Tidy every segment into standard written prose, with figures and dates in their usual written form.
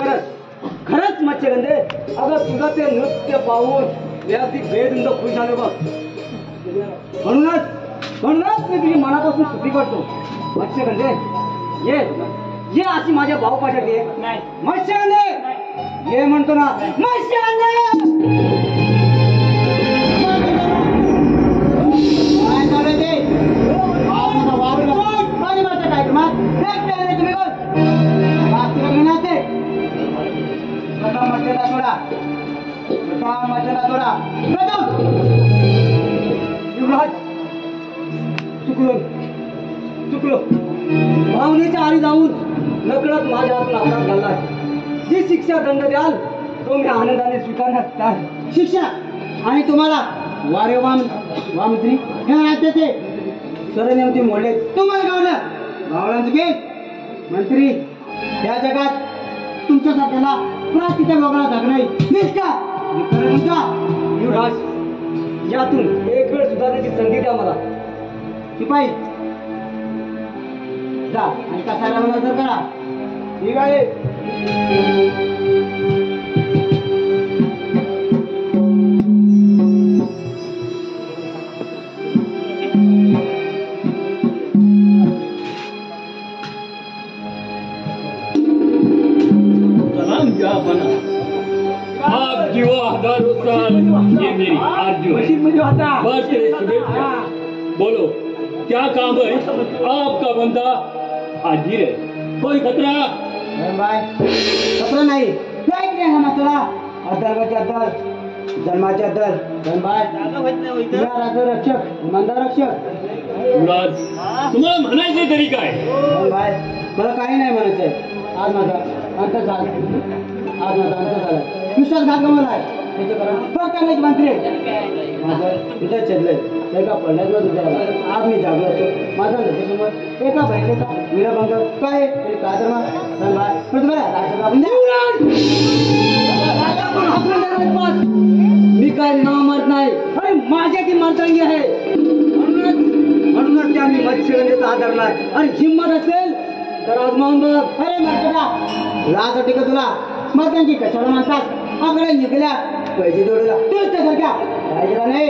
खरंच मच्छगंधे, अगं तुझं ते नृत्य पाहून मी अगदी बेधुंद खुश झालो बघ. म्हणूनच मी तुझी मनापासून स्तुती करतो. मच्छगंधे ये अशी माझ्या भाऊपाशात ये. नाही मच्छगंधे ये म्हणतो ना. मच्छगंधे काय झालं ते? कार्यक्रमात तुम्ही चुकलो भावनेच्या आरी जाऊन नकळत माझ्या हातून अपराध घालला. जी शिक्षा दंड द्याल तो मी आनंदाने स्वीकारण्यास तयार. शिक्षा आणि तुम्हाला वारे वामंत्री हे राज्याचे सरन्यामती मोडले. तुम्हाला गावलं गेट मंत्री. या जगात तुमच्यासारख्याला प्राचीच्या बघायला जाग नाही. युवराज, यातून एक वेळ सुधारण्याची संधी द्या मला. शिपाई जा आणि कसायला मला जर करा. ठीक आहे. बोलो क्या काम है? आपका बंदा हाजिर है. कोई खतरा? खतरा नाही. जन्माच्या दर रक्षक इमानदार रक्षक. तुम्हाला म्हणायचे तरी काय? मला काही नाही म्हणायचंय. आज माझा अंत झाला. विश्वासघात गमवलाय. त्याच्या मंत्री माझं तिथं छेदलंय. एका पडल्यात आज मी जागलो असतो. माझा नजरेसमोर एका बहिणीचा विरभंग काय मी काय नाव मरत नाही. अरे माझ्या ती मर्दांगी आहे. म्हणूनच त्या मी मच्छगंधेचा आदरलाय. आणि हिंमत असेल तर आजमावून बघ. अरे मर्दा लाज वाटते का तुला? मर्दांगी कशाला म्हणतात? आकडे निघल्या पैसे जोडला तूच त्यासारख्या काय केला नाही.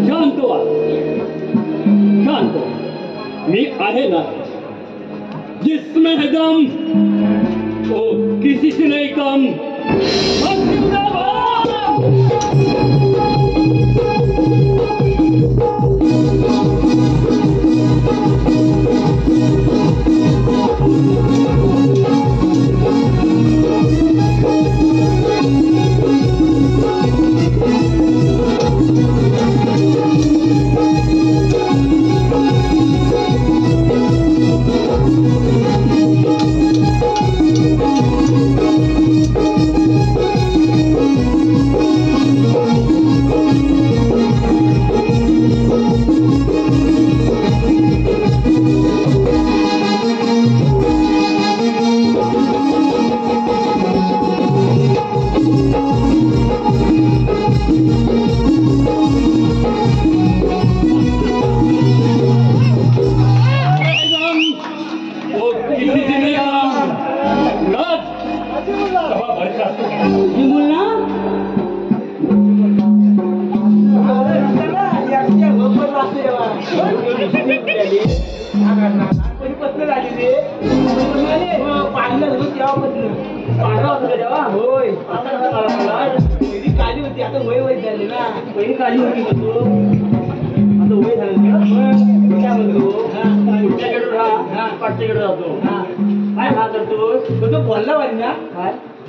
शांत व्हा, शांत. मी आहे ना. जिसमें है दम वो किसी से नहीं कम.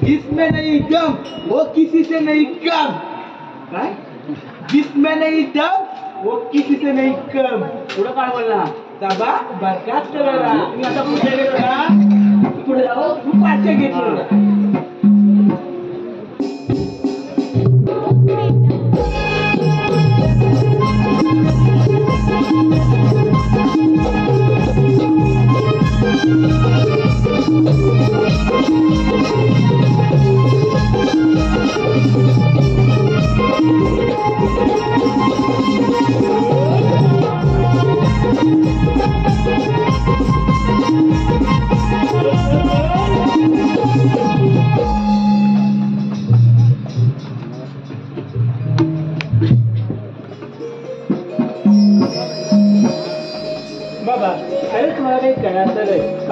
जिसमें नहीं दम वो किसी से नहीं कम. काय? जिसमें नहीं दम वो किसी से नहीं कम. पुढे काय बोलला? दाबा बरकात करायला. तुम्ही आता पुढे गेलो ना. पुढे जाऊ. तू पाचशे घेतलं.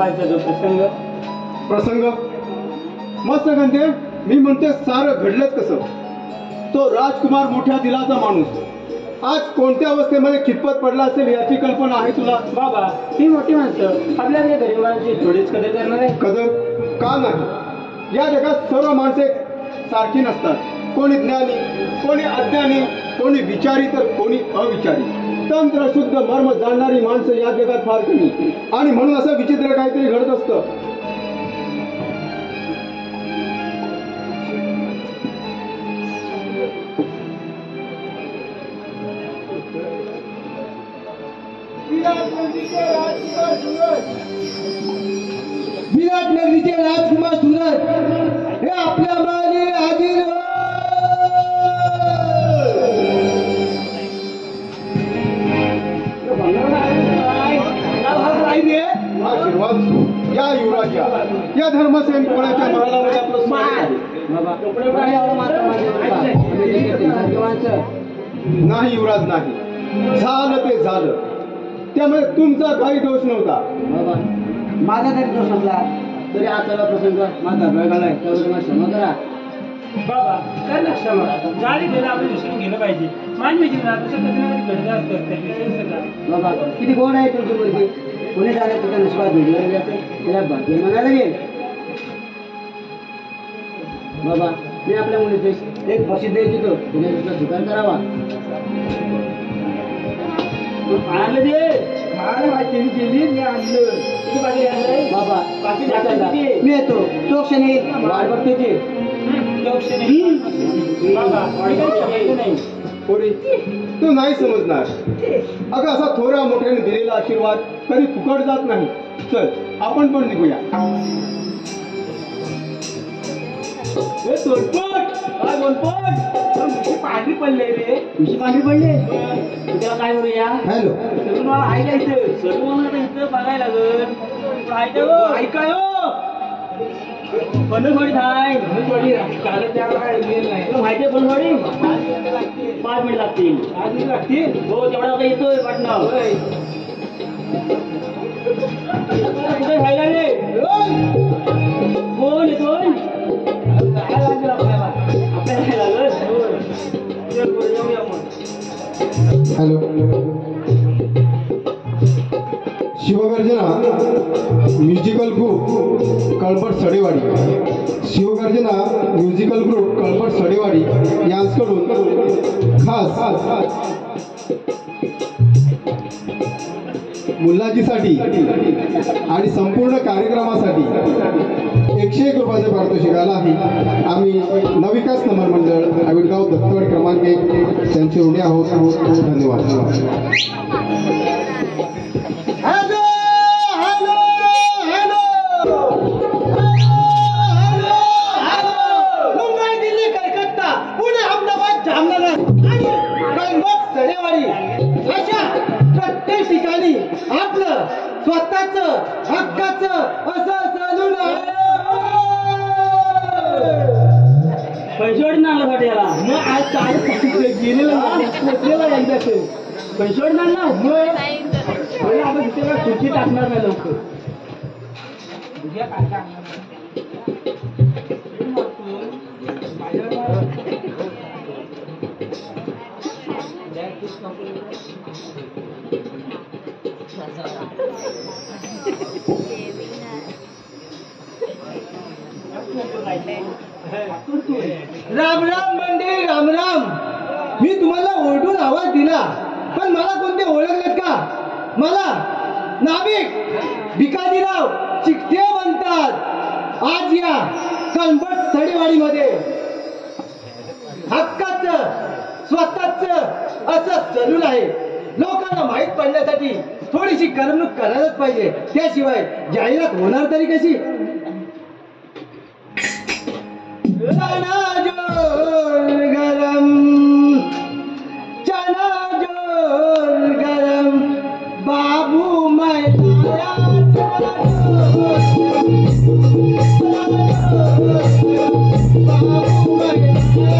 कालचा जो प्रसंग मस्त गंधे. मी म्हणते सारं घडलंच कसं. तो राजकुमार मोठ्या दिलाचा माणूस आज कोणत्या अवस्थेमध्ये खितपत पडला असेल याची कल्पना आहे तुला? बाबा ही मोठी माणसं आपल्या गरीबांची थोडीच कदर करणार आहे. कदर का नाही? या जगात सर्व माणसे सारखी नसतात. कोणी ज्ञानी, कोणी अज्ञानी, कोणी विचारी तर कोणी अविचारी. तंत्र शुद्ध मर्म जाणणारी माणसं या जगात फार कमी आणि म्हणून असं विचित्र काहीतरी घडत असतं. विराट नगरीचे राजकुमार सूरज हे आपल्या मागे हाजीर हो. आशीर्वाद या युवराजा, या धर्मसेन कोणाच्या महालामध्ये आपलं नाही युवराज नाही. झालं ते झालं, त्यामुळे तुमचा काही दोष नव्हता. माझा तरी दोष असला तरी आजचा प्रसंग माझा वेगळाय. त्यावर क्षमा करा बाबा. कर ना क्षमा. झाली गेलं आपण विसरून गेलं पाहिजे. मानवी जीवनात असं कधी ना कधी घडलं असतं. त्याविषयी सगळं बाबा किती गोड आहे तुमची मुलगी. कोणी झालं तुझ्या नशिबात भेटलेले असेल त्याला भाग्य म्हणायला लागेल. बाबा मी आपल्या मुलीचे एक बक्षीस द्यायची तो तुझ्या तुझा स्वीकार करावा. आणलं दे. माहिती केली मी आणलं. बाबा मी येतो. तो क्षणी वाट बघते. थोडी तू नाही समजणार. अगं असा थोड्या मोठ्याने दिलेला आशीर्वाद कधी फुकट जात नाही. चल आपण पण निघूया. काय बोलतो पाणी पडले रे. तुझी पाणी पडले त्याला काय करूया? हॅलो सर्व मला ऐकायचं. सर्व मला इथं बघायला लागल. ऐकाय बनसवाडी थाय. माहिती बनसवाडी 5 मिनिट लागतील. 5 मिनिट लागतील. हो तेवढा काही येतोय पाटणा. कुठे खायला रे? कोण येतोय? आपल्याला लागल. Hello Shivgarjana musical group Kalpat Sadewadi. Shivgarjana musical group Kalpat Sadewadi यांच्याकडून खास मुलाजीसाठी आणि संपूर्ण कार्यक्रमासाठी 101 रुपयाचे पारितोषिकाला आहे. आम्ही नवविकास नमन मंडळ आविडगाव दत्तवाडी क्रमांक 1 त्यांचे ऋणी आहोत. धन्यवाद. मुंबई, दिल्ली, कलकत्ता, पुणे, अहमदाबाद, जामनगर आणि सडेवाडी अशा प्रत्येक ठिकाणी आपलं स्वतःच हक्काचं असं चालून आहे. पैसोड ना आला याला. मग आज काय गेलेला पोचलेला एकदा पैसोड ना मग आपण तिथे खुर्ची टाकणार नाही लवकर. राम राम मंदिर राम राम. मी तुम्हाला ओरडून आवाज दिला पण मला कोणते ओळखलेत का? मला नाभिक भिकाजीराव चिकटे म्हणतात. आज या कळंबट सडेवाडीमध्ये हक्काचं स्वतःच असं चलून आहे. लोकांना माहीत पडण्यासाठी थोडीशी करमणूक करायलाच पाहिजे. त्याशिवाय जाहिरात होणार तरी कशी? चना जोर गरम, चना जोर गरम, बाबू मैं लाया बाबू मैं लाया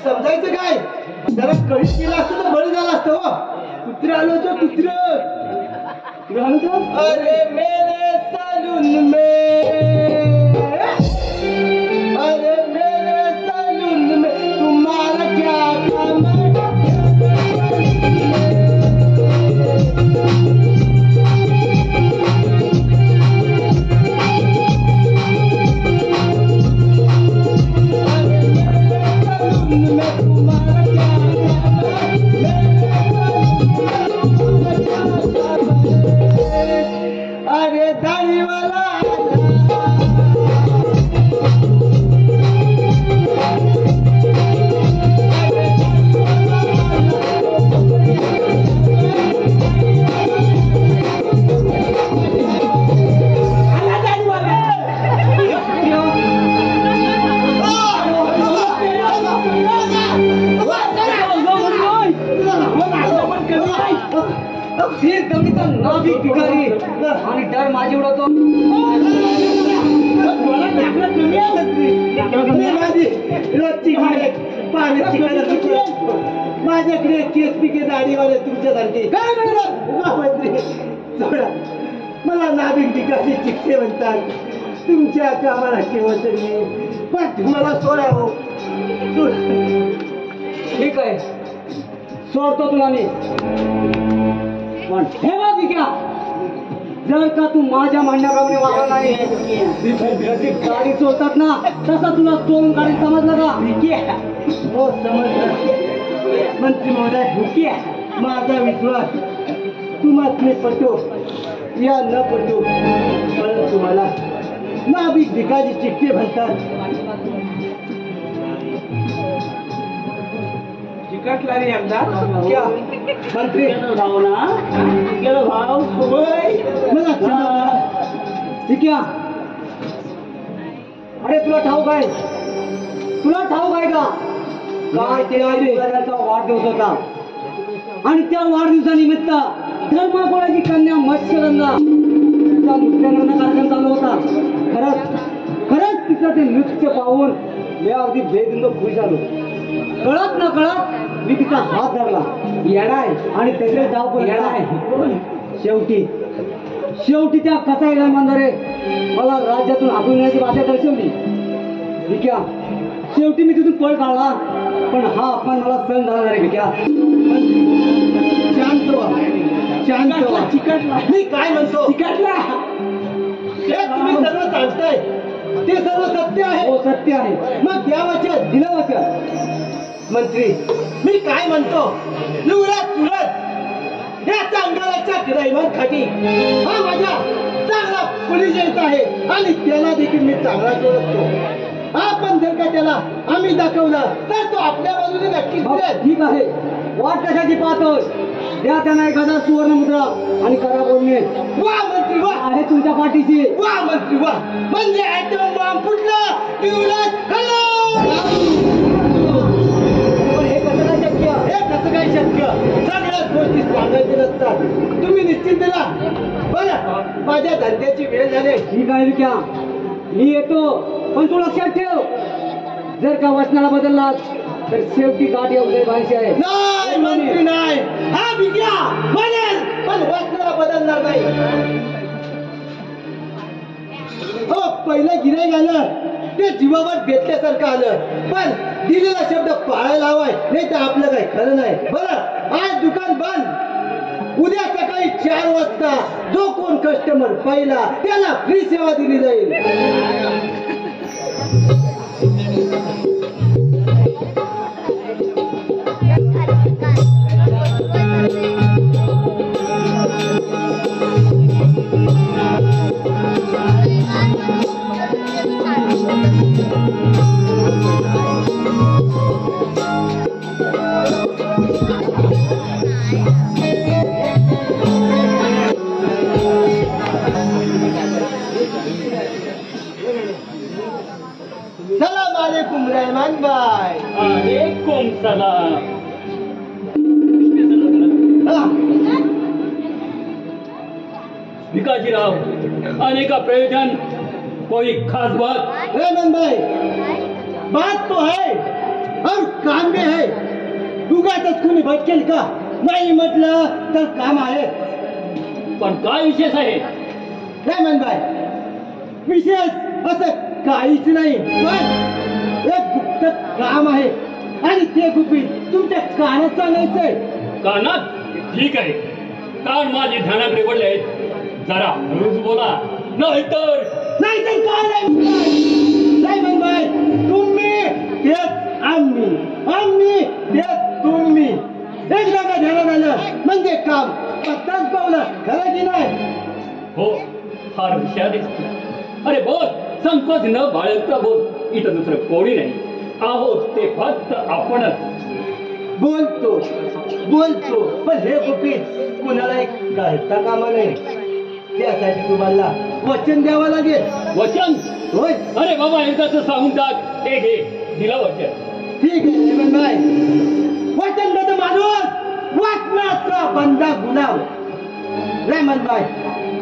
समजायचं काय जरा कळीत केलं असतं तर बरं झालं असतं हो. कुत्र आलो होतं कुत्र अरे मेरे सलून में अरे मेरे सलून में तुम्हारा क्या काम है? अरे दाढ़ी वाला फिर दमीचा नाभिक भिकारी आणि डर माझी उडवतो. माझ्याकडे केस पिके दाढीवाले तुमच्यासारखे काय मंत्री सोडा मला नाभिक भिकारी चिकटे म्हणतात तुमच्या कामाला ठेवत मी पण तुम्हाला सोडा हो ठीक आहे सोडतो तुला मी पण ठेवा विक्या जर का तू माझ्या म्हणण्याप्रमाणे वागला नाही जशी गाडी चोरतात ना तसा तुला चोरून गाडी समजलं का हो समजलं मंत्री महोदय हुकी माझा विश्वास तुम्हाला पटो या न पटो परंतु मला नाभिक भिकारी चिकटे म्हणतात चिकटला रे एकदा क्या मंत्री भाव ना गेलो भाव होय मला विक्या अरे तुला ठाऊक आहे का काय ते त्यांचा वाढदिवस होता आणि त्या वाढदिवसानिमित्त धर्मापुराची कन्या मत्स्यगंधा नृत्य कार्यक्रम चालू होता. खरंच तिचं ते नृत्य पाहून मी अगदी बेधुंद खुश झालो. कळत न कळत मी तिचा हात धरला येडाय आणि त्याचे धाव येडाय. शेवटी त्या कसाईला मंदारे मला राज्यातून हाकून येण्याची भाषा दर्शवली. विक्या शेवटी मी तिथून पळ काढला पण हा अपमान मला सहन झाला रे विक्या. शांत व्हा चिकटला मी काय म्हणतो चिकटला हे तुम्ही सर्व सांगताय ते सर्व सत्य आहे हो सत्य आहे मग द्या वचन दिलं वचन. मंत्री मी काय म्हणतो लुरत सुरत या चांगल्याच्या ड्रायव्हर खाटी हा माझा चांगला पोलीस येत आहे आणि त्याला देखील मी चांगला ओळखतो. आपण जर का त्याला आम्ही दाखवलं तर तो आपल्या बाजूने नक्कीच फिरेल. ठीक आहे वाट कशाची पाहतोय द्या त्यांना एखादा सुवर्ण मुद्रा आणि करा बोलणे. वा मंत्री वा आहे तुमच्या पाठीशी. वा मंत्री वा म्हणजे ऍटम बॉम्ब फुटलं की उलट पण हे कसं काय शक्य. हे कसं काय शक्य सगळ्याच गोष्टी सांगायचे नसतात. तुम्ही निश्चित दिला बरं माझ्या धंद्याची वेळ झाली. ठीक आहे विक्या मी येतो पण तू लक्षात ठेव जर का वचनाला बदललात तर शेवटी गाठ येऊ दे भाषी आहे. नाही मंत्री नाही हा विक्या म्हणेल पण वाचनाला बदलणार नाही. हो पहिलं गिऱ्हाईक आलं ते जीवावर बेतल्यासारखं आलं पण दिलेला शब्द पाळायला हवाय नाही तर आपलं काही खरं नाही. बरं आज दुकान बंद उद्या सकाळी 4 वाजता जो कोण कस्टमर पहिला त्याला फ्री सेवा दिली जाईल. सलाम अलैकुम रहमान भाई. वालेकुम सलाम. भिकाजीराव आने का प्रयोजन कोई खास बात. रहमान भाई बात तो है और काम भी है. उगाचच कुणी भटकेल का? नाही म्हटलं तर काम आहे. पण काय विशेष आहे? रामनबाई, विशेष असं काहीच नाही, पण एक गुप्त काम आहे आणि ते गुपित तुमच्या कानात सांगायचंय. कानात? ठीक आहे, कान माझे ध्यानाकडे पडले आहेत. जरा हळूच बोला, नाहीतर काय नाही म्हणबाई, तुम्ही तेच आम्ही तेच तुम्ही. एकदा का ध्यानात आलं म्हणजे काम पत्ताच पावलं, खरं की नाही? हो, फार हुशार दिसतो. अरे बोल, संकोच न बाळगता बोल. इथं दुसरं कोणी नाही आहोत, ते फक्त आपणच. बोलतो पण हे गुपित कुणाला एक कळता कामा नाही. त्यासाठी तुम्हाला वचन द्यावं लागेल. वचन? होय. अरे बाबा, एकदाच सांगून टाक. हे घे, दिला वचन. ठीक आहे रेमनबाई, वचनबद्ध माणूस वाचनाचा बंदा गुलाम. रेमनबाई,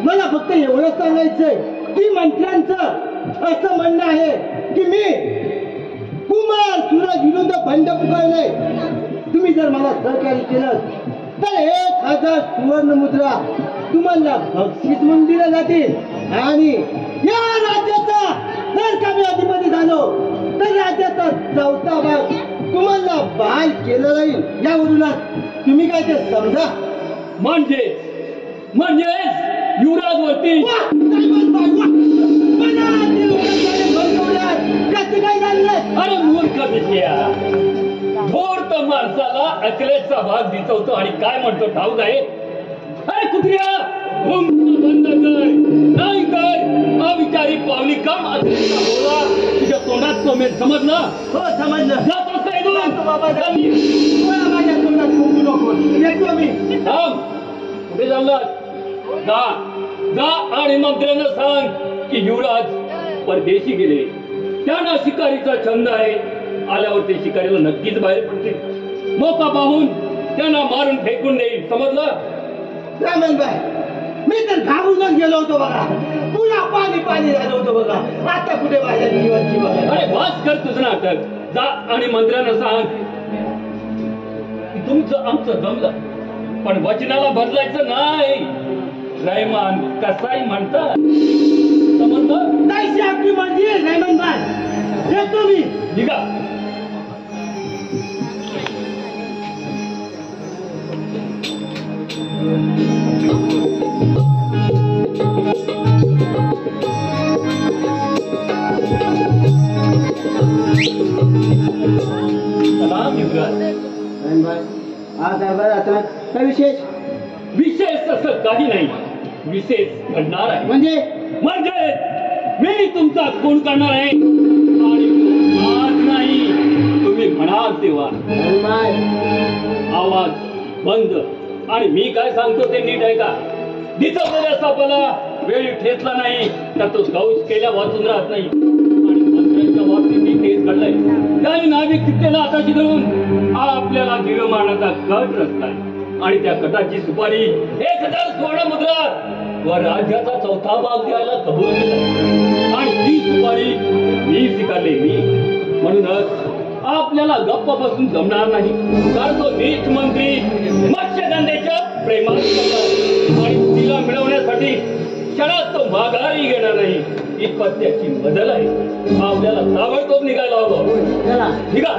मला फक्त एवढंच सांगायचंय की मंत्र्यांचं असं म्हणणं आहे की मी कुमार सूरज विरुद्ध बंड पुकारले. तुम्ही जर मला सहकार्य केलं तर 1000 सुवर्ण मुद्रा तुम्हाला बक्षीस म्हणून दिल्या जातील. आणि या राज्याचा जर का मी अधिपती झालो तर राज्याचा 4था भाग तुम्हाला बहाल केला जाईल. यावरूनच तुम्ही काय ते समजा. म्हणजे युवराजवरती काय झालं? अरे मूर्ख बिटिया, घोर तर माणसाला अकलेचा भाग दिसवतो आणि काय म्हणतो ठाऊक आहे? अरे कुत्र्या, बंद कर, नाही कर अविचारी पावली काम अकलेचा बोला. तुझ्या तोंडात तो मेल समजलं? हो, समजलं. जातो बाबा, माझ्या तोंडात फुंकू नको. येतो मी. थांब, कुठे चाललात? जा आणि मंत्र्यांना सांग की युवराज परदेशी गेले. त्यांना शिकारीचा छंद आहे. आल्यावर ते शिकारीला नक्कीच बाहेर पडतील. मौका पाहून त्यांना मारून फेकून देईल. समजलं? रामनबाई, मी तर घाबरूनच गेलो होतो बघा. पुन्हा पाणी झालं होतं बघा. आता कुठे माझ्या जीवाची बघा. अरे वास कर तुझं नाटक. जा आणि मंत्र्यांना सांग की तुमचं आमचं जमलं, पण वचनाला बदलायचं नाही. रैमान कसाई म्हणतात. समजलं? जायची आपली मर्जी आहे रेमनबाई. येतो मी. निघा. सलाम युवराज. आज दरबार अचानक काय विशेष? विशेष असं काही नाही. विशेष घडणार आहे. म्हणजे मी तुमचा खून करणार आहे. आणि तो आज नाही, तुम्ही म्हणाल तेव्हा. आवाज बंद. आणि मी काय सांगतो ते नीट ऐका. दिसवलेल्या सापाला वेळी ठेचला नाही तर तो दौश केल्या वाचून राहत नाही. आणि मंत्र्यांच्या बाबतीत तेच घडलंय. काही नाविक तिथेला हाताशी धरून आपल्याला जीव मारण्याचा कट रचताय. आणि त्या कटाची सुपारी 1000 सुवर्ण मुद्रा व राज्याचा 4था भाग द्यायला कबूल केला. आणि ती सुपारी मी स्वीकारली. मी म्हणूनच आपल्याला गप्प बसून जमणार नाही. कारण तो नीच मंत्री मत्स्यगंधेच्या प्रेमात पडला आणि तिला मिळवण्यासाठी क्षणात तो माघारी घेणार नाही. ही पत्त्याची बदल आहे. आपल्याला ताबडतोब निघायला हवं. निघा.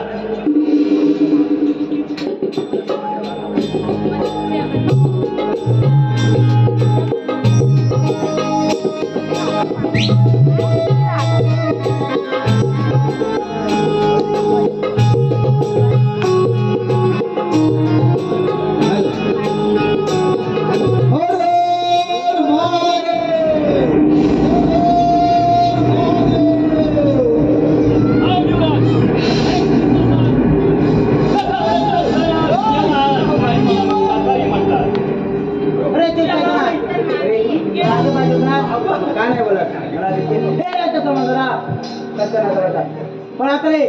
पण आता रे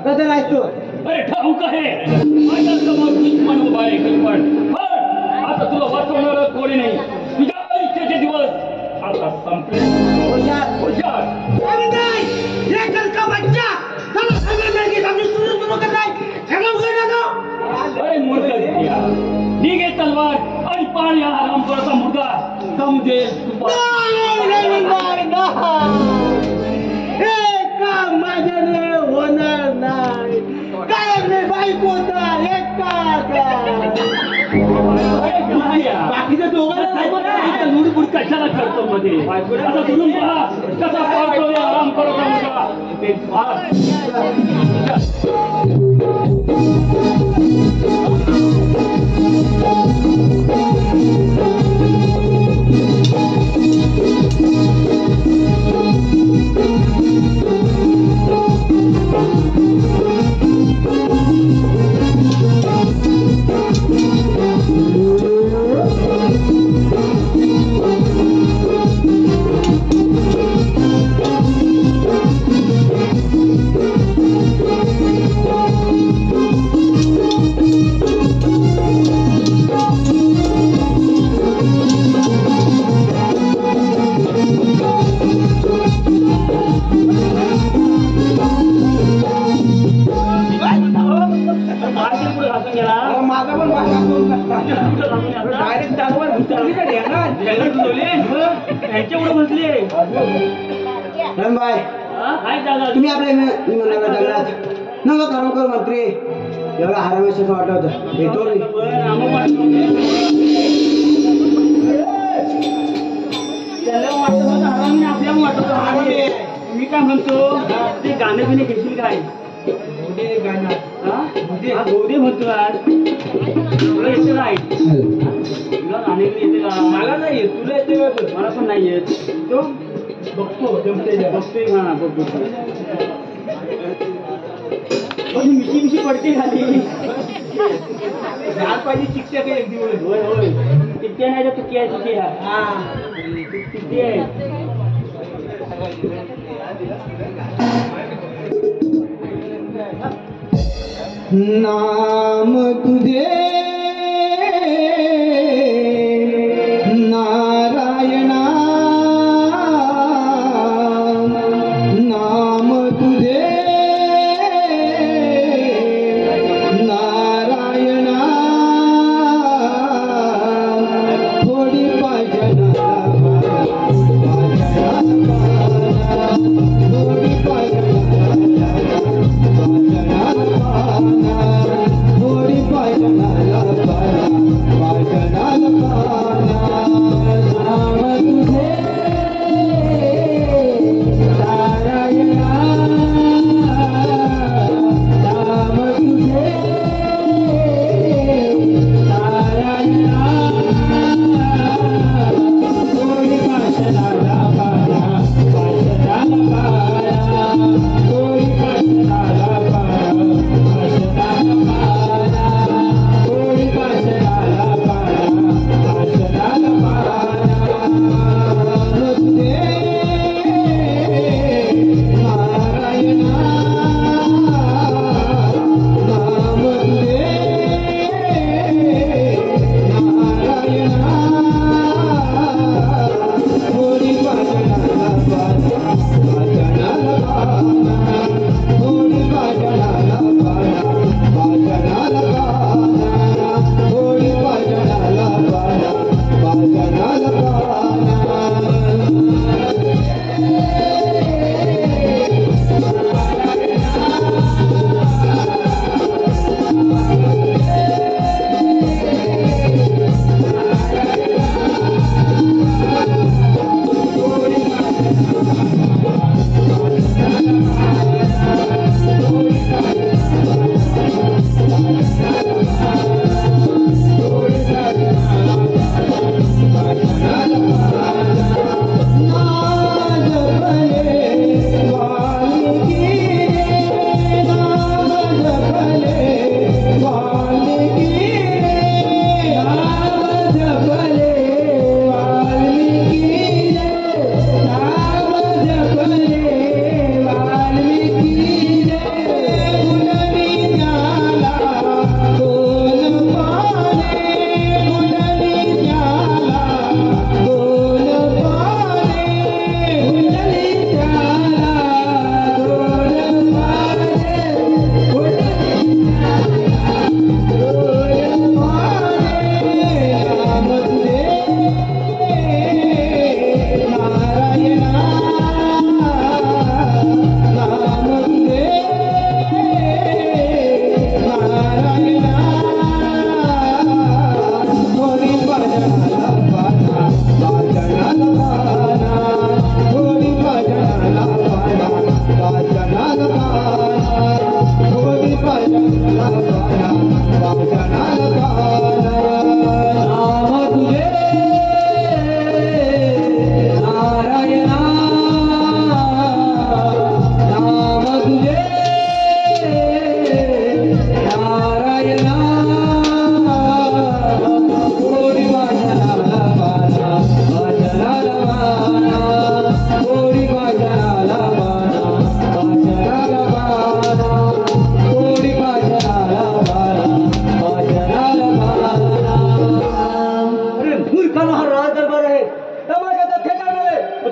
कसं राहतो? अरे ठाऊक आहे, माझ्या समोर दुश्मन उभा आहे. पण आता तुला वाचवणार कोणी नाही. तुझ्या आयुष्याचे दिवस आता संपले. हुशार. का बच्चा चला सगळे मिळून आम्ही सुरू समजेल माझ्याने होणार नाही काय बायकोचा बाकीच्या दोघांना लुडबुड कशाला करतो मध्ये आता धरून पहा कसा पाळतो आराम करतो मुलगा ते तुम्ही आपल्या विमानाला जंगलात नका खरोखर मंत्री एवढा हरामेशाचं वाटत येतो मी काय म्हणतो ते गाणं बिणे घेशील काय गोदे म्हणतो आज तुला येते नाही तुला गाणे येते का मला नाही येत तुला येते मला पण नाही येत तो बघतो बघतोय हा बघतो मिशी पडते खाली पाहिजे शिक्षक एक दिवस होय होय किती नाही तर चुकी आहे चुकी आहे किती आहे नाम तुझे नारायणा नाम तुझे नारायणा थोडी पाजना थोडी पाजना थोडी पाजना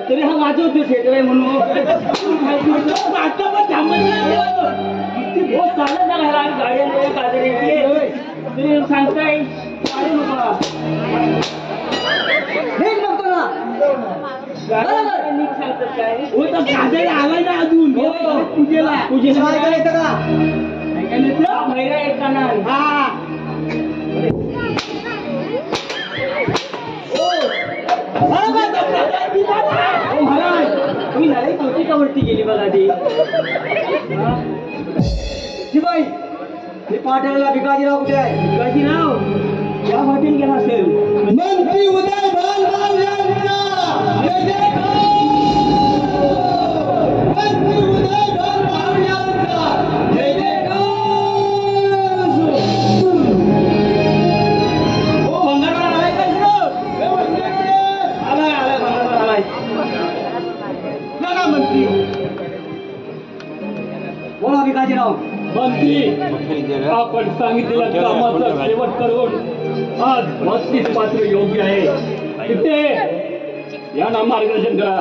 तरी हा वाजवतो थिएटर आहे म्हणून चालत ना गाड्या गाडी सांगताय बघतो ना सांगतात काय आवाज अजून पूजेला येतं का महिला येताना हा तुम्ही नाही कोणती का वरती गेली बघा ती शिवाई हे पाठवलेला भिकाजीराव कुठे आहे? भिकाजीराव या वाटेने गेला असेल. मंत्री उदय भालराव यांचा जय जयकार. मंत्री उदय भालराव यांचा जय जयकार. ओ भंगारवाला आलाय का इकडं? आलाय भंगारवाला आलाय. बघा मंत्री बोला भिकाजीराव. मंत्री आपण सांगितलेल्या कामाचा शेवट करून आज 32 पात्र योग्य आहे तिथे यांना मार्गदर्शन करा.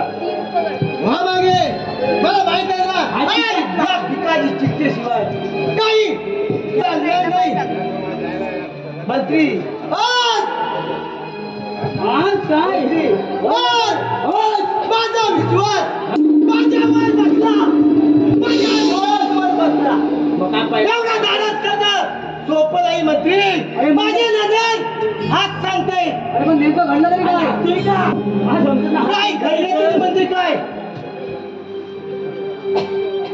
मागे मला माहित आहे ना भिकाजी चिठ्ठीशिवाय काही चालणार नाही. मंत्री आज काय माझा विश्वास माझ्यावर बसला. एवढा धाडस करणं सोपं नाही मंत्री. माझी नजर हात सांगते. अरे पण नेमकं घडलं तरी काय घडलं तरी मंत्री काय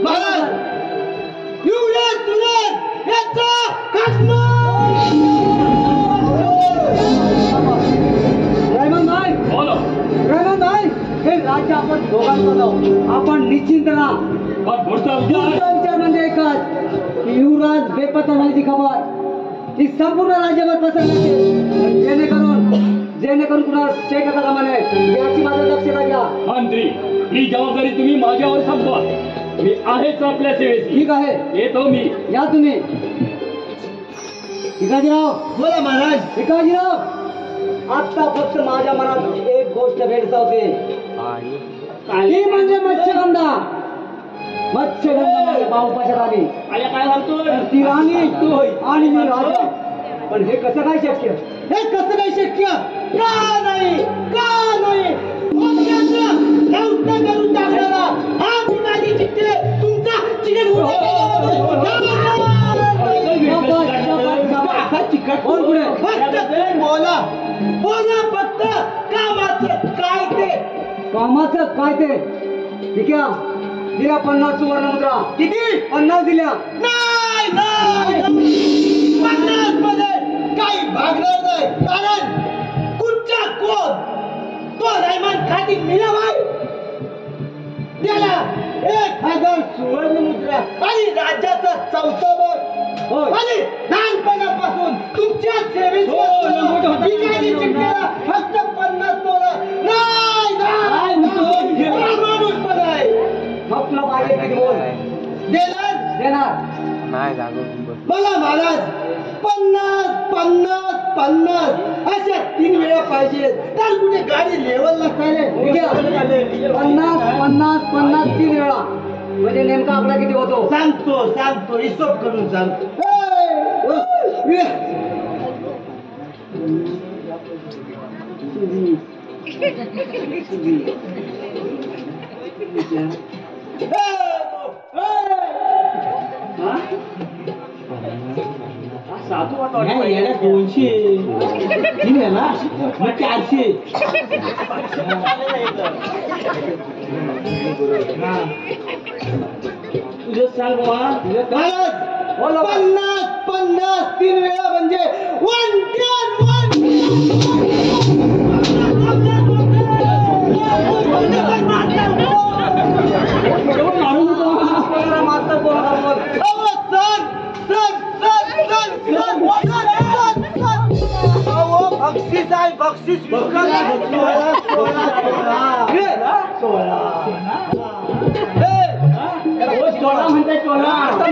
महाराज एवढं तुरंत याचा खात्मा. रेहमान भाई हे राज्य आपण दोघांचं जाऊ. आपण निश्चिंत राहा. पुढचा विचार म्हणजे एकच की युवराज बेपत्ता झाल्याची खबर ही संपूर्ण राज्यभर पसरली. जेणेकरून कुणा शेकाचा कामा नये याची माझं दक्षता घ्या. मंत्री ही जबाबदारी तुम्ही माझ्यावर संपवा. मी आहेच आपल्या सेवेत. ठीक आहे येतो मी. या तुम्ही. भिकाजीराव बोला महाराज. भिकाजीराव आता फक्त माझ्या मनात एक गोष्ट भेडसावते ती म्हणजे मत्स्यगंधा. मत्स्यगंधा माझ्या बाहुपाशात आली. काय म्हणतोय ती राणी आणि मी राजा. पण हे कसं काय शक्य? हे कसं काय शक्य? का नाही करून टाकणारा हा भिकाजी चिठ्ठे तुमचा चिकट कोण पुढे बोला फक्त कामाचं काय ते ठीक आहे. दिल्या 50 सुवर्ण मुद्रा. किती? 50 दिल्या. नाही 50 मध्ये काही भागणार नाही. कारण कुठच्या कोण तो रायमान खाती मिळावाय त्याला 1000 सुवर्ण मुद्रा आणि राज्याचा 4था भाग आणि लहानपणापासून तुमच्या सेवेत भिकाजी चिठ्ठीला फक्त 50 तोला. नाही माणूस पण आहे. मग तुला पाहिजे किती बोल देणार मला महाराज 50 अशा 3 वेळा पाहिजे. तर कुठे गाडी लेवल नसताना 50 3 वेळा म्हणजे नेमका आकडा किती होतो सांगतो हिशोब करून सांगतो. याला 200 ना 400 तुझं सांग महाराज बोला. 50 3 वेळा म्हणजे 1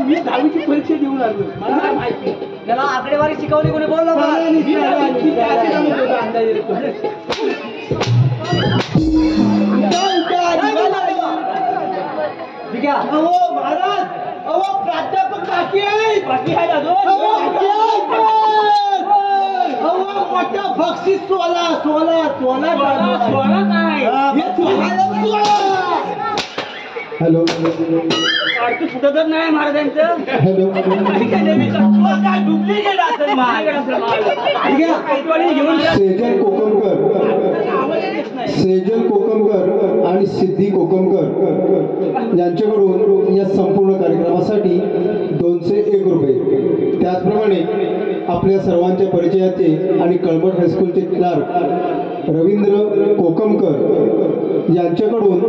मी 10वीची परीक्षा देऊन आलो. मला काय माहिती त्याला आकडेवारी शिकवली कोणी बोललो महाराज. अहो प्राध्यापक बाकी आहे मोठ्या बक्षीस 16 काय हॅलो कुठं तर नाही महाराजांचं. हॅलो काय डुप्लिकेट असेल सेजल कोकमकर आणि सिद्धी कोकमकर यांच्याकडून या संपूर्ण कार्यक्रमासाठी 201 रुपये. त्याचप्रमाणे आपल्या सर्वांच्या परिचयाचे आणि कळंबट हायस्कूलचे क्लार्क रवींद्र कोकमकर यांच्याकडून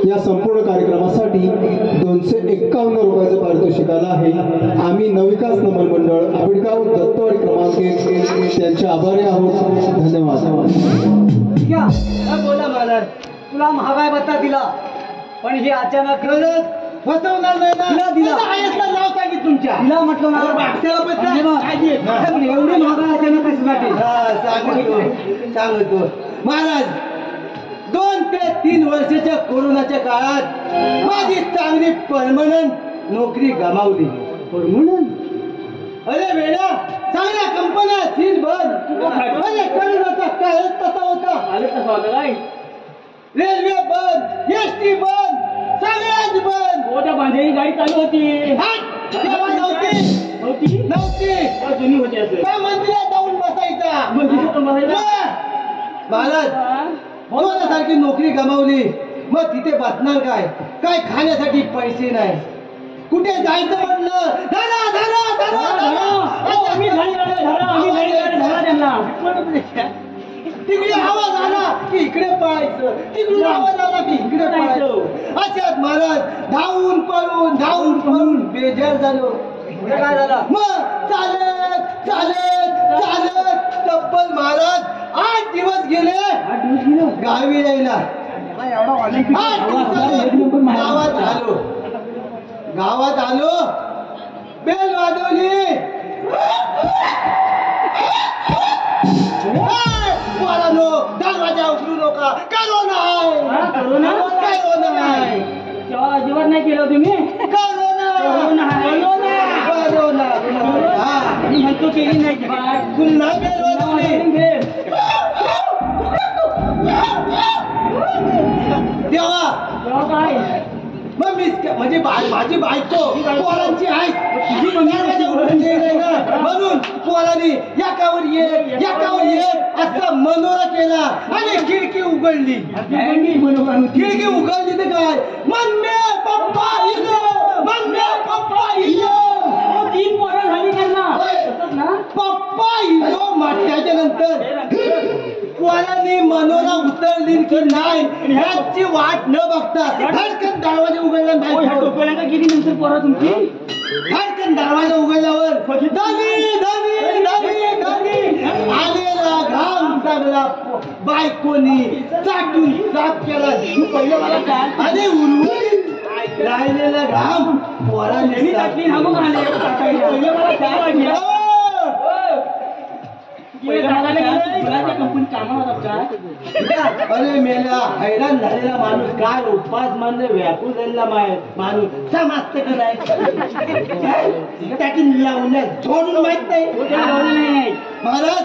या संपूर्ण कार्यक्रमासाठी 251 रुपयाचं पारितोषिक आलं आहे. आम्ही नवविकास नमन मंडळ आबिडगाव दत्तवाडी क्रमांक 1 त्यांचे आभारी आहोत. धन्यवाद. बोला महाराज तुला महागाई भत्ता दिला पण हे अचानक फसवणार नाही ना. दिला नाव सांगित तुमच्या दिला म्हटलं ना एवढी महागाई अचानक कशासाठी सांगतो महाराज. 2 ते 3 वर्षाच्या कोरोनाच्या काळात माझी चांगली परमनंट नोकरी गमावली. परमनंट अरे वेळा चांगल्या कंपन्या सील बंद. अरे कोरोनाचा काळच तसा होता. रेल्वे बंद, एसटी बंद, सगळ्याच बंद. त्या बांधलेली गाडी चालू होती तेव्हा नव्हती जुनी होती. त्या मंदिरात जाऊन बसायचा महाराज. सारखी नोकरी गमावली मग तिथे बसणार काय खाण्यासाठी पैसे नाही. कुठे जायचं म्हटलं तिकडे आवाज आला की इकडे पळायचं, तिकडून आवाज आला की इकडे पळायचं. अशात महाराज धावून पळून बेजार झालो. काय झालं मग चालत तब्बल महाराज 8 दिवस गेले गावी यायला. गावात आलो बेल वाजवली. दरवाजा उघडू नका. करोना अजिबात नाही केलं तुम्ही. करोना म्हणतो केली नाही पुन्हा तेव्हा काय मग मी म्हणजे माझी बायको पोरांची आहे म्हणून पोरांनी याकावर ये असा मनोरा केला आणि खिडकी उघडली. खिडकी उघडली तर काय मम्मी पप्पा इलो 3 पोरं झाली त्यांना पप्पा इलो म्हटल्याच्या नंतर पोरांनी मनोरा उतरली की नाही ह्याची वाट न बघता धडकन दरवाजा उघडला. गेली नंतर पोरा तुमची धडकन दरवाजा उघडल्यावर आलेला घाम सगळा बायकोनी चाटून साफ केला. अरे उर्वरित राहिलेला घाम पोरांनी टाकली. अरे मेला हैराण झालेला माणूस काय उपवास म्हणजे व्यापूर झालेला माणूस समजते काय त्याची लावण्यात जोडून माहित नाही महाराज.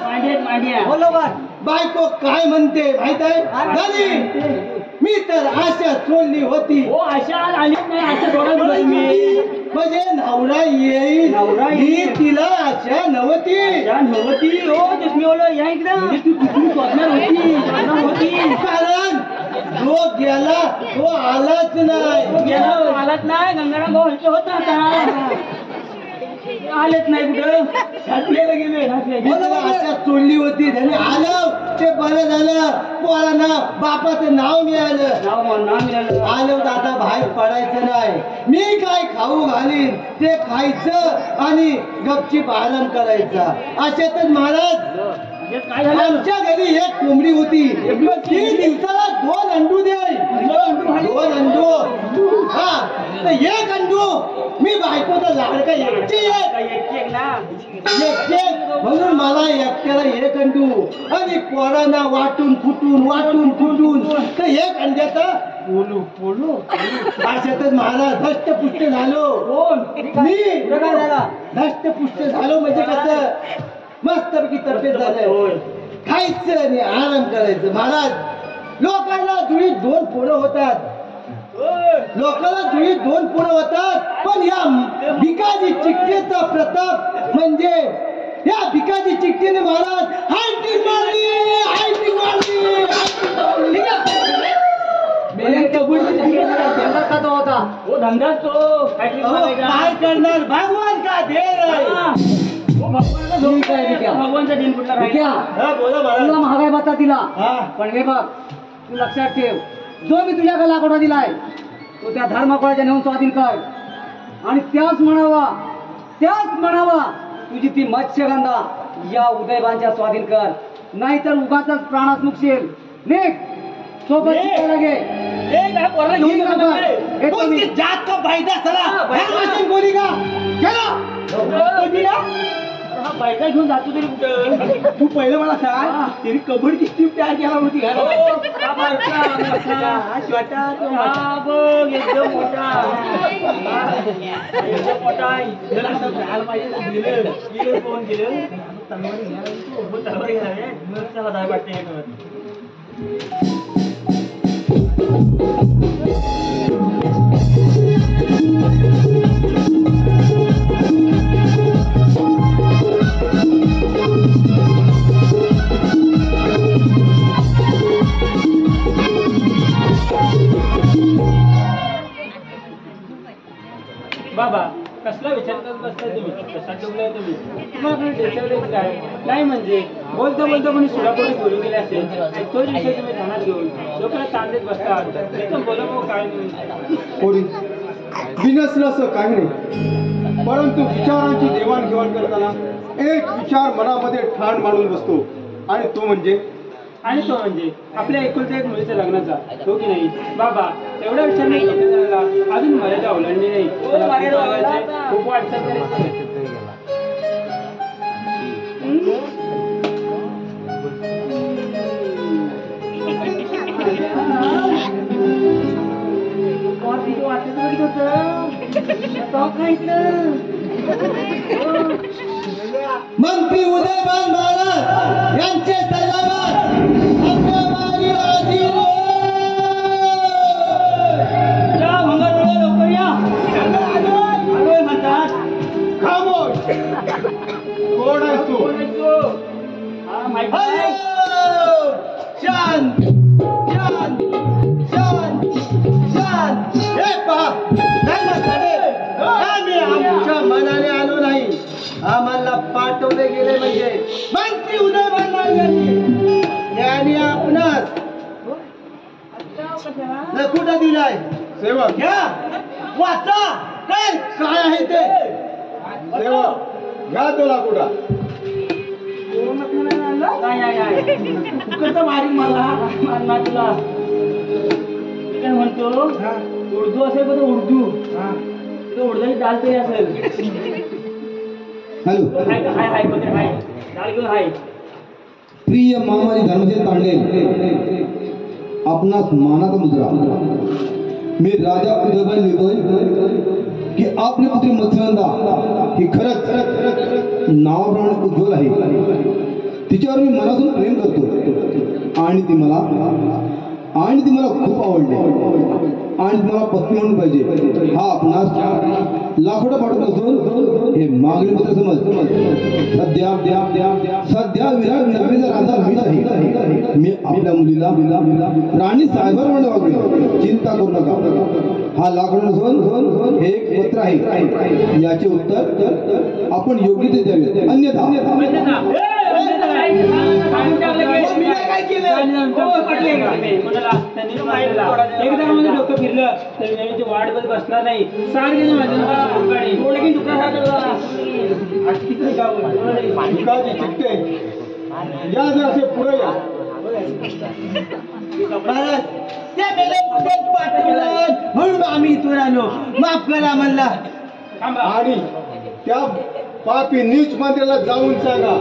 बायको काय म्हणते माहित आहे झाली. मी तर आशा सोडली होती. आशा आली नाही आशा सोडली म्हणजे नवरा येईल ही तिला आशा नव्हती. कारण जो गेला तो आलाच नाही. गंगाराम भाऊ होता आलेच नाही कुठं घातलेलं गेले अशा चोरली होती त्याने आलं ते बरं झालं पोरांना बापाचं नाव मिळालं आलं तर आता बाहेर पडायचं नाही मी काय खाऊ घालीन ते खायचं आणि गपचीप आराम करायचा अशातच महाराज काय झालं आमच्या घरी एक कोंबडी होती ती दिवसाला 2 अंडू द्याय 2 अंडू हा तर एक अंडू मी बायकोचा लाडका एकटे म्हणून मला एकट्याला एक अंडू आणि पोरांना वाटून फुटून तर एक अंड्याचा पोलू अशातच महाराज धष्टपुष्ट झालो मी धष्टपुष्ट झालो म्हणजे कसं मस्तपैकी तब्येत झालं खायचं आणि आराम करायचं महाराज लोकांना जुळीत 2 पोरं होतात पण या भिकाजी चिकटेचा प्रताप म्हणजे या भिकाजी चिकटेने महाराज हायटिंग मारली काय करणार भगवान का दे भगवानचा दिन कुठला तुला महागाई भत्ता दिला पण हे बघ तू लक्षात ठेव जो मी तुझ्याकडे लाकडा दिलाय तो त्या धर्मकोळाच्या नेऊन स्वाधीन कर आणि त्याच म्हणावा तुझी ती मत्स्यगंधा या उदयबानच्या स्वाधीन कर नाहीतर उगाच प्राणास मुकशील निघ सोबत शिकायला घे जात का फायदा चला बोली का बायका घेऊन जातो तरी कुठं तू पहिलं मला सांग तरी कबड्डीची टीम तयार केला होती बाबा कसला विचार करत बसताय तुम्ही कसा ठेवलाय तुम्ही तुम्हाला त्याच्याकडे काय नाही म्हणजे बोलता कोणी सुडापुढे बोलून गेले असेल तोच विषय तुम्ही ध्यानात घेऊन लोकांना तांदेत बसतात बोला काय नाही कोणी बिनसलं असं काही नाही परंतु विचारांची देवाणघेवाण करताना एक विचार मनामध्ये ठाण मांडून बसतो आणि तो म्हणजे आपल्या एकुलत्या एक मुलीच्या लग्नाचा हो की नाही बाबा एवढा विचार नाही करायला अजून मर्यादा ओलांडली नाही खूप वाटतं मंत्री उदयभान महाराज यांचे सल्लागार अग्रवारी आदिल लवकर या आलोय म्हणतात खामोश कोण आहेस तू हा माहिती आहे. शांत शांत शांत शांत हे पहा आम्ही आमच्या मनाने आलो नाही आम्हाला पाठवले गेले म्हणजे मंत्री उदयभान यांनी आपणास कुठं दिलाय सेवक घ्या वाचा काय आहे ते सेवक घ्या तो लाकुडा फुकट मारीन मला मारणार तुला मी काय म्हणतो उर्दू असेल पण उर्दू तो उर्दूची डाल तरी असेल हॅलो हाय हाय डाल घेऊन हाय प्रिय महामारी धर्मसेन तांडे आपणास मानाचा मुद्रा मी राजा उदयभान लिहितोय की आपली पुत्री मत्स्यगंधा ही खरंच नावाप्रमाणे उज्ज्वल आहे तिच्यावर मी मनातून प्रेम करतो आणि ती मला खूप आवडली आणि मला पत्नी म्हणून पाहिजे हा आपणास लाखोटा पाठवत असून हे मागणी पत्र समज सध्या विराट नगरीचा राजा मीच आहे मी आपल्या मुलीला राणी साहेबांमध्ये वागवेन चिंता करू नका हा लाकूड नसून हे एक पत्र आहे. याचे उत्तर आपण योग्य ते द्यावे, अन्यथा काय केलं एकदा म्हणजे डोकं फिरलं तर वेळेची वाट बघत बसणार नाही. सारखे भिकाजी चिकटे या जर असे पुढे या. म्हणून आम्ही इथून आलो. माफ करा म्हणला. आणि त्या पापी नीच मंत्र्याला जाऊन सांगा,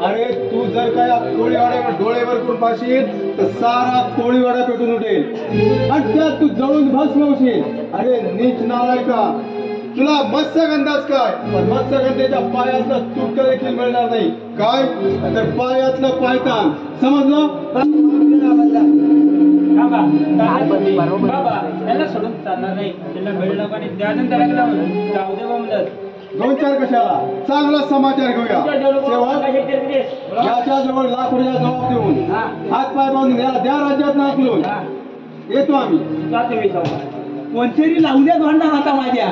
अरे तू जर का या कोळीवाड्यावर डोळेवर करून पाशील तर सारा कोळीवाडा पेटून उठेल आणि त्यात तू जळून भस्म होशील. अरे नीच नालायका, तुला मत्स्यगंधाच काय, पण मत्स्यगंधेच्या पायातलं तुटकं देखील मिळणार नाही. काय तर पायातलं पायतान, समजलं? बाबा त्याला सोडून चालणार नाही. त्याला वेळ नको आणि त्यानंतर त्याला जाऊ दे म्हणतात. दोन चार कशाला, चांगला समाचार घेऊया. सेवक याच्या जवळ लाखोच्या जबाब देऊन हात पाय बांधून याला त्या राज्यात नाकलून येतो आम्ही. कोणतरी लावण्यात भांडणार होता माझ्या.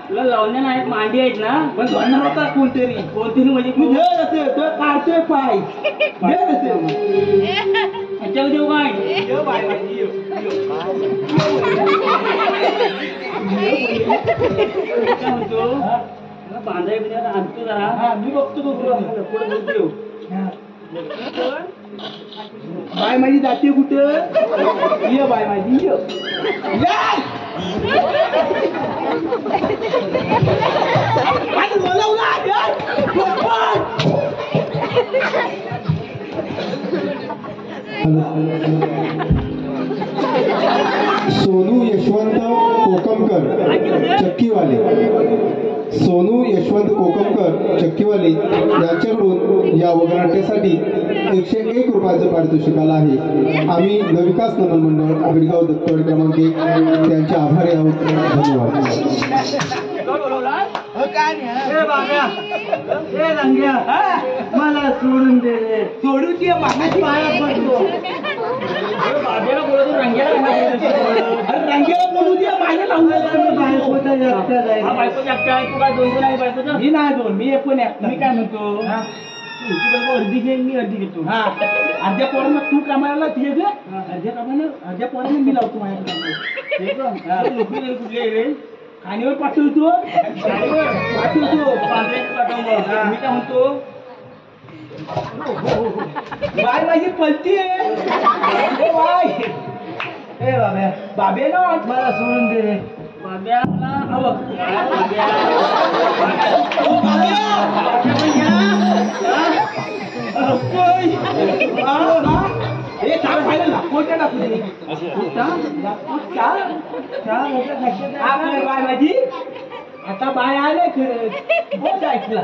तुला लावण्या नाहीत, मांडी आहेत ना, पण भांडणार होता कोणतरी म्हणजे काढतोय पाय देव काय म्हणतो बांधाय आणतो जरा. मी बघतो पुढे बोलतो. बाय माझी जाते कुठं? ये बाय माझी सोनू यशवंत कोकमकर चक्कीवाले, सोनू यशवंत कोकमकर चक्कीवाले यांच्याकडून या वगनाट्यासाठी 101 रुपयाचं पारितोषिक आलं आहे. आम्ही नविकास नमन मंडळ बिडगाव दत्तवाडी क्रमांक 1 त्यांचे आभारी आहोत. धन्यवाद. मला सोडून दे. सोडून दे मागाची पाया पडतो. रंगेला बोलू दे. माझ्या लावून मी नाही दोन, मी पण मी काय म्हणतो अर्धी घे, मी अर्धी घेतो. अर्ध्या पोरांना तू कामाला घे, अर्ध्या पोरांना मी लावतो माझ्या कुठले रे खाणीवर पाठवतो. मी काय म्हणतो बाय माझी पलती आहे. बाब्या ना मला सोडून दे रे. बाय माझी आता बाय आले खरं बोल ऐकला ऐकलं.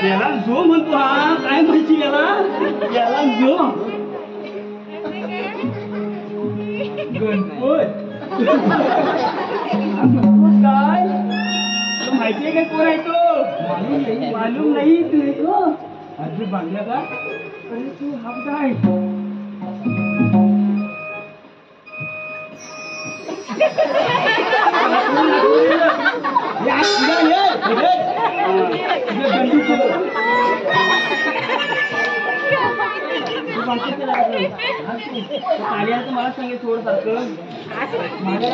याला जो म्हणतो. हा काय म्हणते याला जो गणपत काय माहितीये का कोण आहे तो? मालूम नाही तू अजून बांधल्या का? अरे तू हा काय मला सांगे थोडं सारखं माझ्या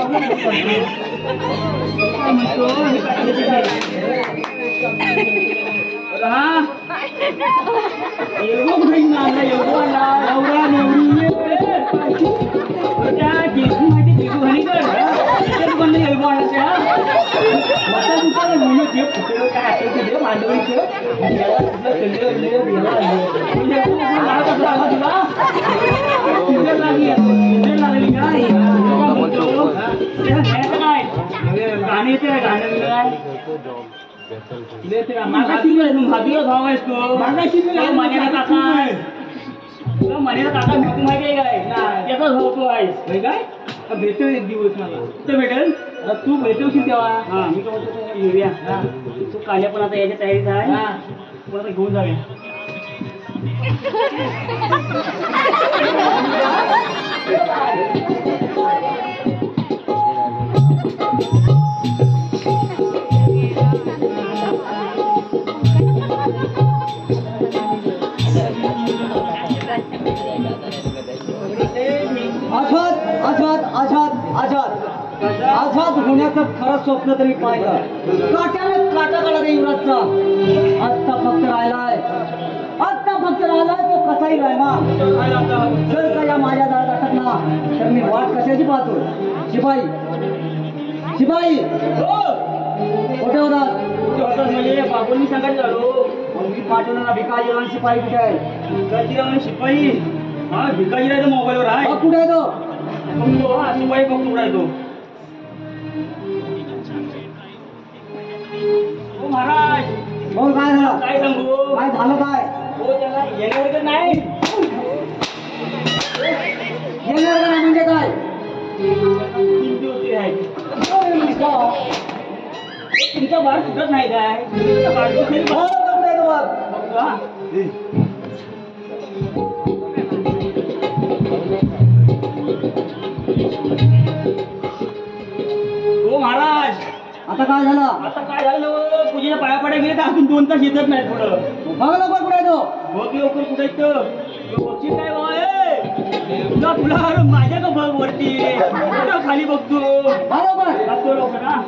तुला मनेला काका भेटू माहिती आहे काय त्याचाच भाऊ तू आहेस काय भेटतो एक दिवस मला तर भेटेल तू भेटवशील तेव्हा हा मी काय बोलतो येऊया तू काल्या पण आता याच्या तयारीत आहे तू आता घेऊन जाऊया आझाद आझाद आझाद आझाद आझाद होण्याचं खरं स्वप्न तरी पाहिलं काट्याने काटा काढा युवराजचा आत्ता फक्त राहिलाय तो कसाही राहिला जर का या माझ्या दारात अटकला तर मी वाट कशाची पाहतो शिपाई कुठे होतात म्हणजे बाबूंनी सांगायचं झालो मी पाठवणारा भिकाजीराव शिपाई कुठे आहे भिकाजीराव शिपाई हा भिकाजीराव मोबाईलवर आहे मग कुठे आहे तो बघतो हा शिपाई बघतो कुठे आहे तो हो महाराज बोल काय झालं काय सांगू काय झालं काय हो त्याला येण्यावर नाही येणार का नाही म्हणजे काय 3 दिवस आहे तुमचा बाळ सुटत नाही काय तुमचा बाळ तो खेळ हो, कुठे आहे तो बघ? बघतो हा. हो महाराज आता काय झालं आता काय झालं पूजेच्या पाया पड्या गेले तर अजून 2 तास येतच नाही थोडं बघ लवकर कुठे आहे तो बघ लवकर कुठे बघशील काय बा तुला तुला माझ्या का बघ वरती कुठं खाली बघतो बरोबर बघतो लवकर ना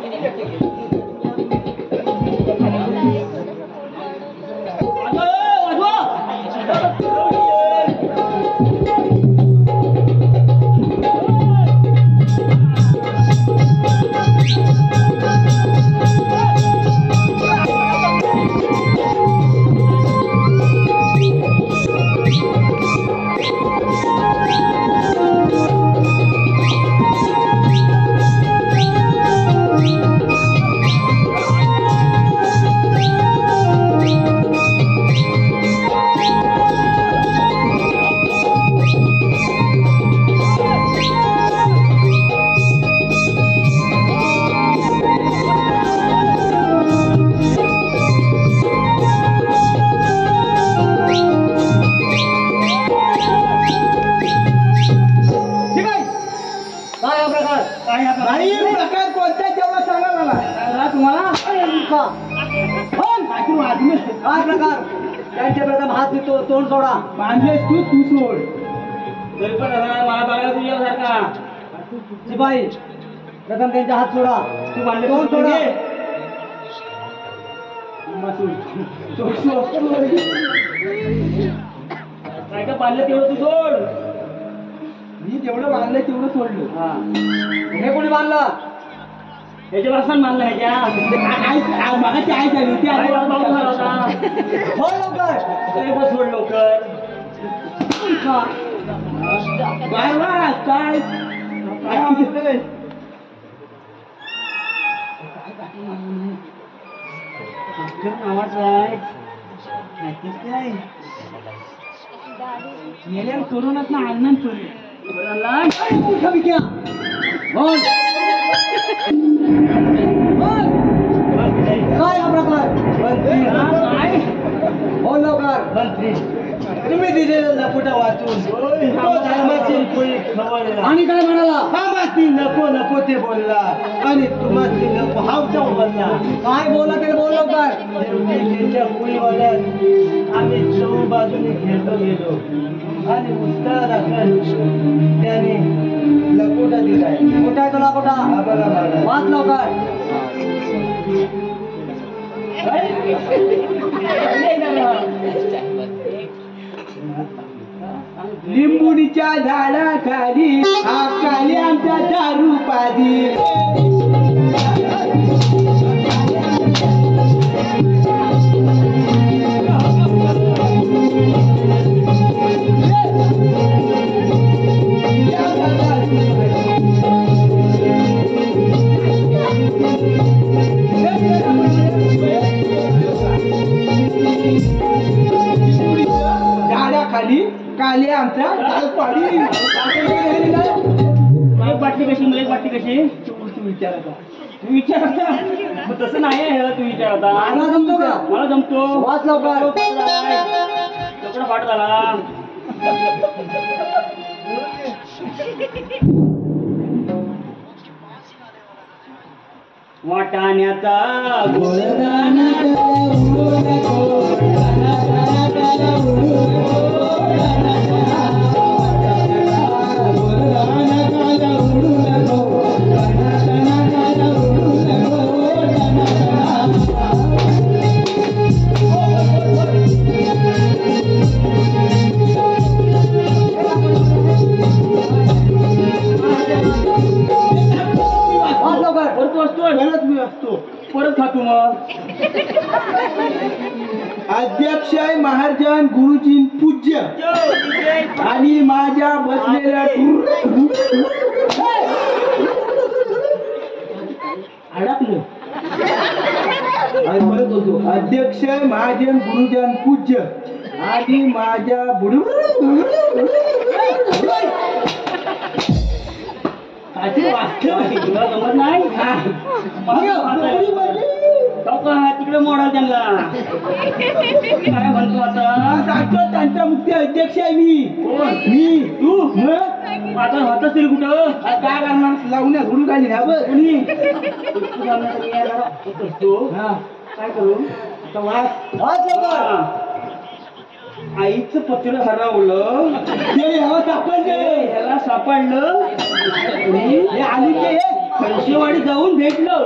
प्रकार कोणता तेवढा सांगा मला तुम्हाला काय प्रकार त्यांच्या प्रथम हात देतो तोंड सोडा बांधले तू सोड तरी पण मला बघायला तुझ्यासारखा शिपाई प्रथम त्यांचा हात सोडा तू बांधले तोंड सोडा काय का बांधलं तेवढं तू सोड मी जेवढं बांधलंय तेवढं सोडलं हा हे कोणी बांधलं ह्याच्या बसून बांधलं ह्याच्या मागाची आई झाली होती काय पाऊस झाला होता हो लवकर तरी पण सोड लवकर काय आवाज आहे मेल्या करूनच ना आनंद बोल काय हा प्रकार हो लवकर मंत्री तुम्ही दिलेलं लपुटा वाचून आणि काय म्हणाला आम्हाची नको नको ते बोलला आणि तुम्हाला नको हाव जाऊन बोलला काय बोला ते बोल लवकर देवकीच्या कुळीवाल्यात आम्ही चौ बाजूने खेळतो गेलो आणि उत्तर दाखल त्याने लकोटा दिलाय कुठं आहे तो लपुटा हा बघा महाराज वाच लवकर लिंबुडीच्या झाडाखाली हा काली आमचा दारू पादी झाडाखाली काली आमचा विचारायचा तू विचारता मग तसं नाही आहे तू विचारता मला जमतो का? मला जमतो वाच लवकर. लवकर पाठ झाला वाटाण्याचा गोळदाना वाच लवकर. परत वाचतोय परत मी असतो परत खातो मग अध्यक्ष आहे महाराजान गुरुजी पूज्य आणि माझ्या बसलेल्या अडकलं आणि परत बोलतो अध्यक्ष आहे महाजन गुरुजन पूज्य आणि माझ्या तुला जमत नाही तिकडे मोडा त्यांना काय म्हणतो आता त्यांचा मुख्य अध्यक्ष आहे मी मी तू आता होत असेल कुठं काय करणार लावण्या घडून काढली ना बघ कोणी काय करू वाच लवकर. आईचं पत्र हरवलं ते ह्याला सापडले याला सापडलं हे आली ते पैसेवाडी जाऊन भेटलं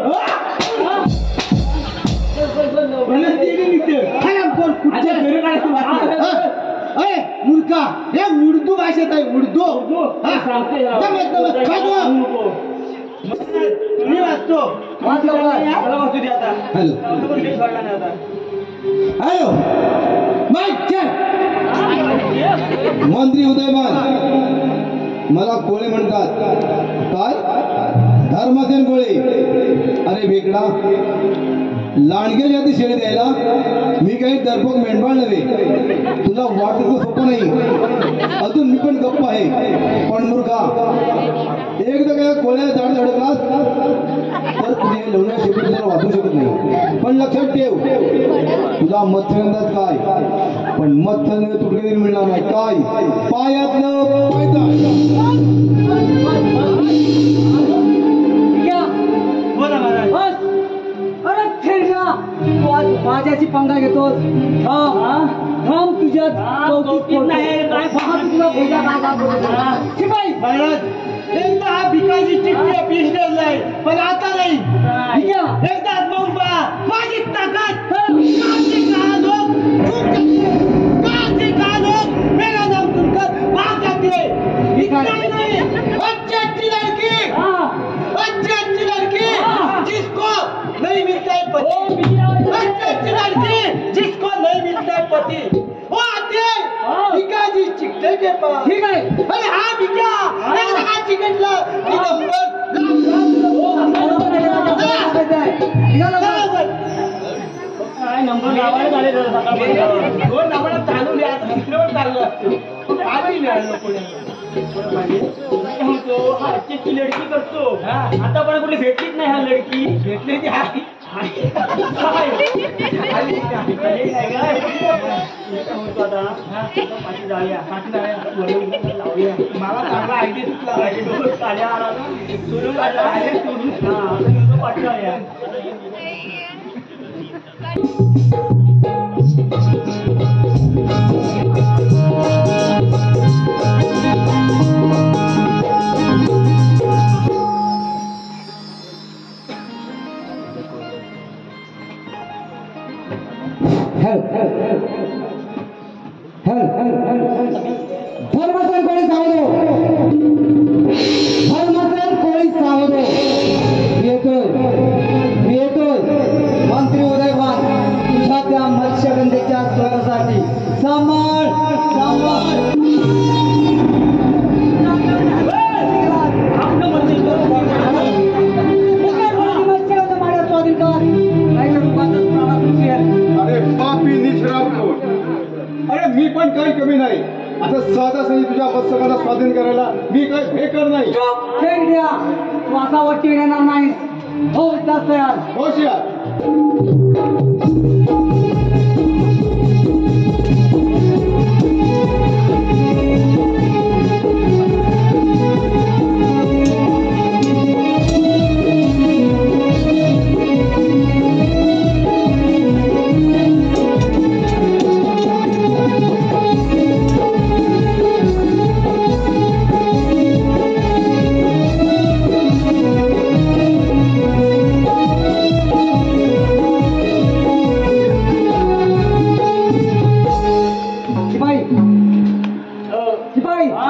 मुलगा हे उर्दू भाषेत आहे उर्दू मी वाचतो वाच लवकर. मला वाचू दे आता हॅलो सोडला नाही आता हॅलो माईक चेक. मंत्री उदयमान मला कोळे म्हणतात काय धर्मसेन कोळे अरे वेगळा लांडगे जाती शेळी द्यायला मी काही दरपोक मेंढपाळ नव्हे तुला वाटत सोपं नाही अजून मी पण गप्प आहे पण मूर्खा एकदा काय कोळ्या झाड धडकलास तर तुझे लोण्या शेवटी तुला वाचू शकत नाही पण लक्षात ठेव तुला मत्स्यगंधात काय पण मत्स्यगंध तुटके तरी मिळणार नाही काय पायातलं बोला महाराज बस. अरे ठेंगा, तू आज माझ्याशी पंगा घेतोस. थांब तुझ्यात कौतुक नाही, काय तुला भेजा काय शिपाई महाराज एकदा हा भिकाजी चिठ्ठी ऑफिस ठेवलाय पण आता नाही ठीक आहे. एकदा मग पहा माझी ताकद काशी का लोग काशी का लोग मेरा नाम सुनकर भाग जाती है इतना ही नहीं अच्छी अच्छी लड़की अच्छी अच्छी लड़की जिसको नहीं मिलता है पति अच्छी अच्छी लड़की जिसको नहीं मिलता है पति वो आती है भिकाजी चिट्ठे के पास ठीक आहे. अरे हाँ भिका हा चिकटला की काय नंबर लावायला झाले सकाळपर्यंत दोन नंबर चालू द्या आता तिसऱ्यावर चालू असतो आधी मिळालं काय म्हणतो हा अच्छी लडकी करतो आता पण कुठे भेटलीच नाही हा लडकी भेटले ती हाती मला चांगला आयडी सुचला धर्मसेन कोळी सावधो. धर्मसेन कोळी सावधो. येतोय मंत्री उदयवान तुझ्या त्या मत्स्यगंधेच्या स्वरासाठी सांभाळ सांभाळ. मत्स्यगंध माझ्या स्वाधीन कर नाही तर उगाचच प्राणात घुसेल. अरे पापी निष्ठुर कोण? अरे मी पण काही कमी नाही असं सहजासहजी तुझ्या मस्तकाला स्वाधीन करायला मी काही भेकर नाही. फेक द्या. तू असा वरती येणार नाहीस. हो विद्यास तयार. होशियार.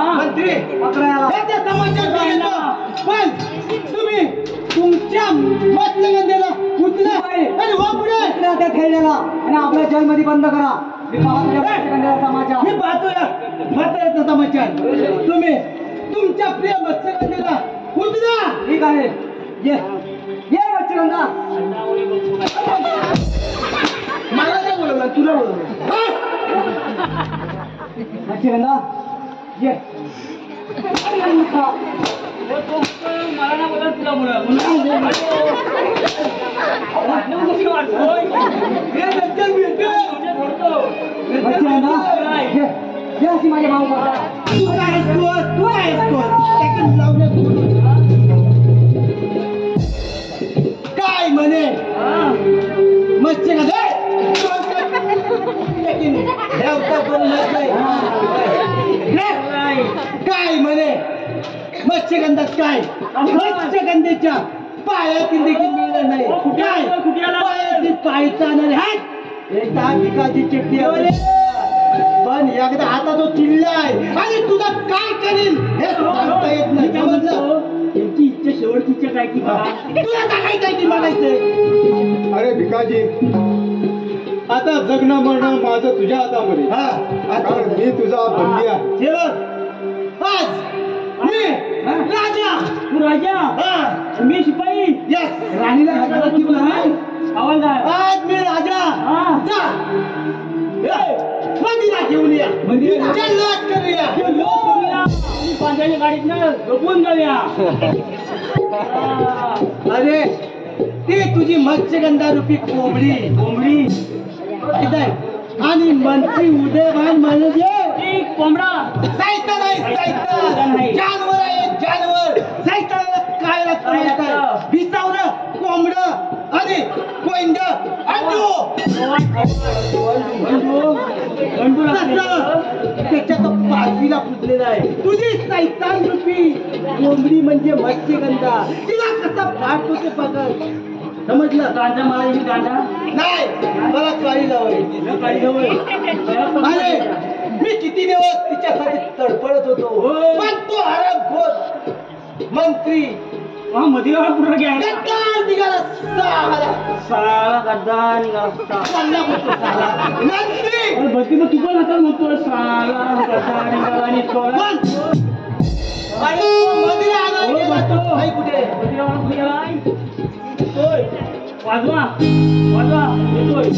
मंत्री हे त्या समाचार बघितलं, पण तुम्ही तुमच्या मत्स्यगंधेला उचला आणि वा पुढे त्या खेळण्याला आणि आपल्या जेलमध्ये बंद करा. मी पाहतो या मत्स्यगंधेचा समाचार. मी पाहतो या म्हाताऱ्याचा समाचार. तुम्ही तुमच्या प्रिय मत्स्यगंधेला उचला. ठीक आहे. ये ये मत्स्यगंधा. मला नाही बोलवलं, तुला बोलवलं. मत्स्यगंधा ये. मला ना बोला तुला बोला मत्स्यगंधा ये ये अशी माझ्या भाऊ बघा. तू काय आहेस, तू काय आहेस, त्याकडे लावण्यात बोलू. काय म्हणे मत्स्यगंधा देवता पण नसलाय. काय म्हणे मत्स्यगंधात काय मत्स्यगंधेच्या पायातील देखील मिळलं नाही. काय पायातील पायचा नाही. एकदा भिकाची चिठ्ठी पण एकदा आता तो चिल्लाय आणि तुझा काय करील हे सांगता येत नाही. समजलं. त्यांची इच्छा शेवटची इच्छा काय की तुला टाकायचंय की म्हणायचंय. अरे भिकाजी, आता जगणं मरणं माझं तुझ्या हातामध्ये. कारण मी तुझा बंदी आहे. शेवट आज मी राजा. तू राजा मी शिपाई. यस, राणीला हाताला की नाही हवालदार. आज मी राजा. जा मंदिरात घेऊन या. जल्लोष करूया. पांढऱ्या गाडीत ना झोपून जाऊया. अरे ती तुझी मत्स्यगंधा रूपी कोंबडी आणि मंत्री उदयभान म्हणजे कोंबडा साहित्य नाही. जानवर आहे जानवर. साहित्याला काय लागतं भिसावलं कोंबड आणि कोंड अंडू. त्याच्या तो पाचवीला पुजलेला आहे. तुझी सैतान रूपी कोंबडी म्हणजे मत्स्यगंधा. तिला कसं फाटतो ते पकड. समजलं. गांजा मला ही गांजा नाही, मला काळी लावाय. अरे मी किती दिवस तिच्यासाठी तडफडत होतो, पण तो हरपखोर मंत्री मधीला कुठं घ्यायला गद्दार निघाला. साला गद्दार निघाला. चालला होतो साला. मंत्री बघती मग तू पण आता म्हणतो साला गद्दार निघाला आणि सोळा. आणि तो मधीला आला आणि गेला. नाही कुठे मधीला कुठे गेला. वाजवा येतोय.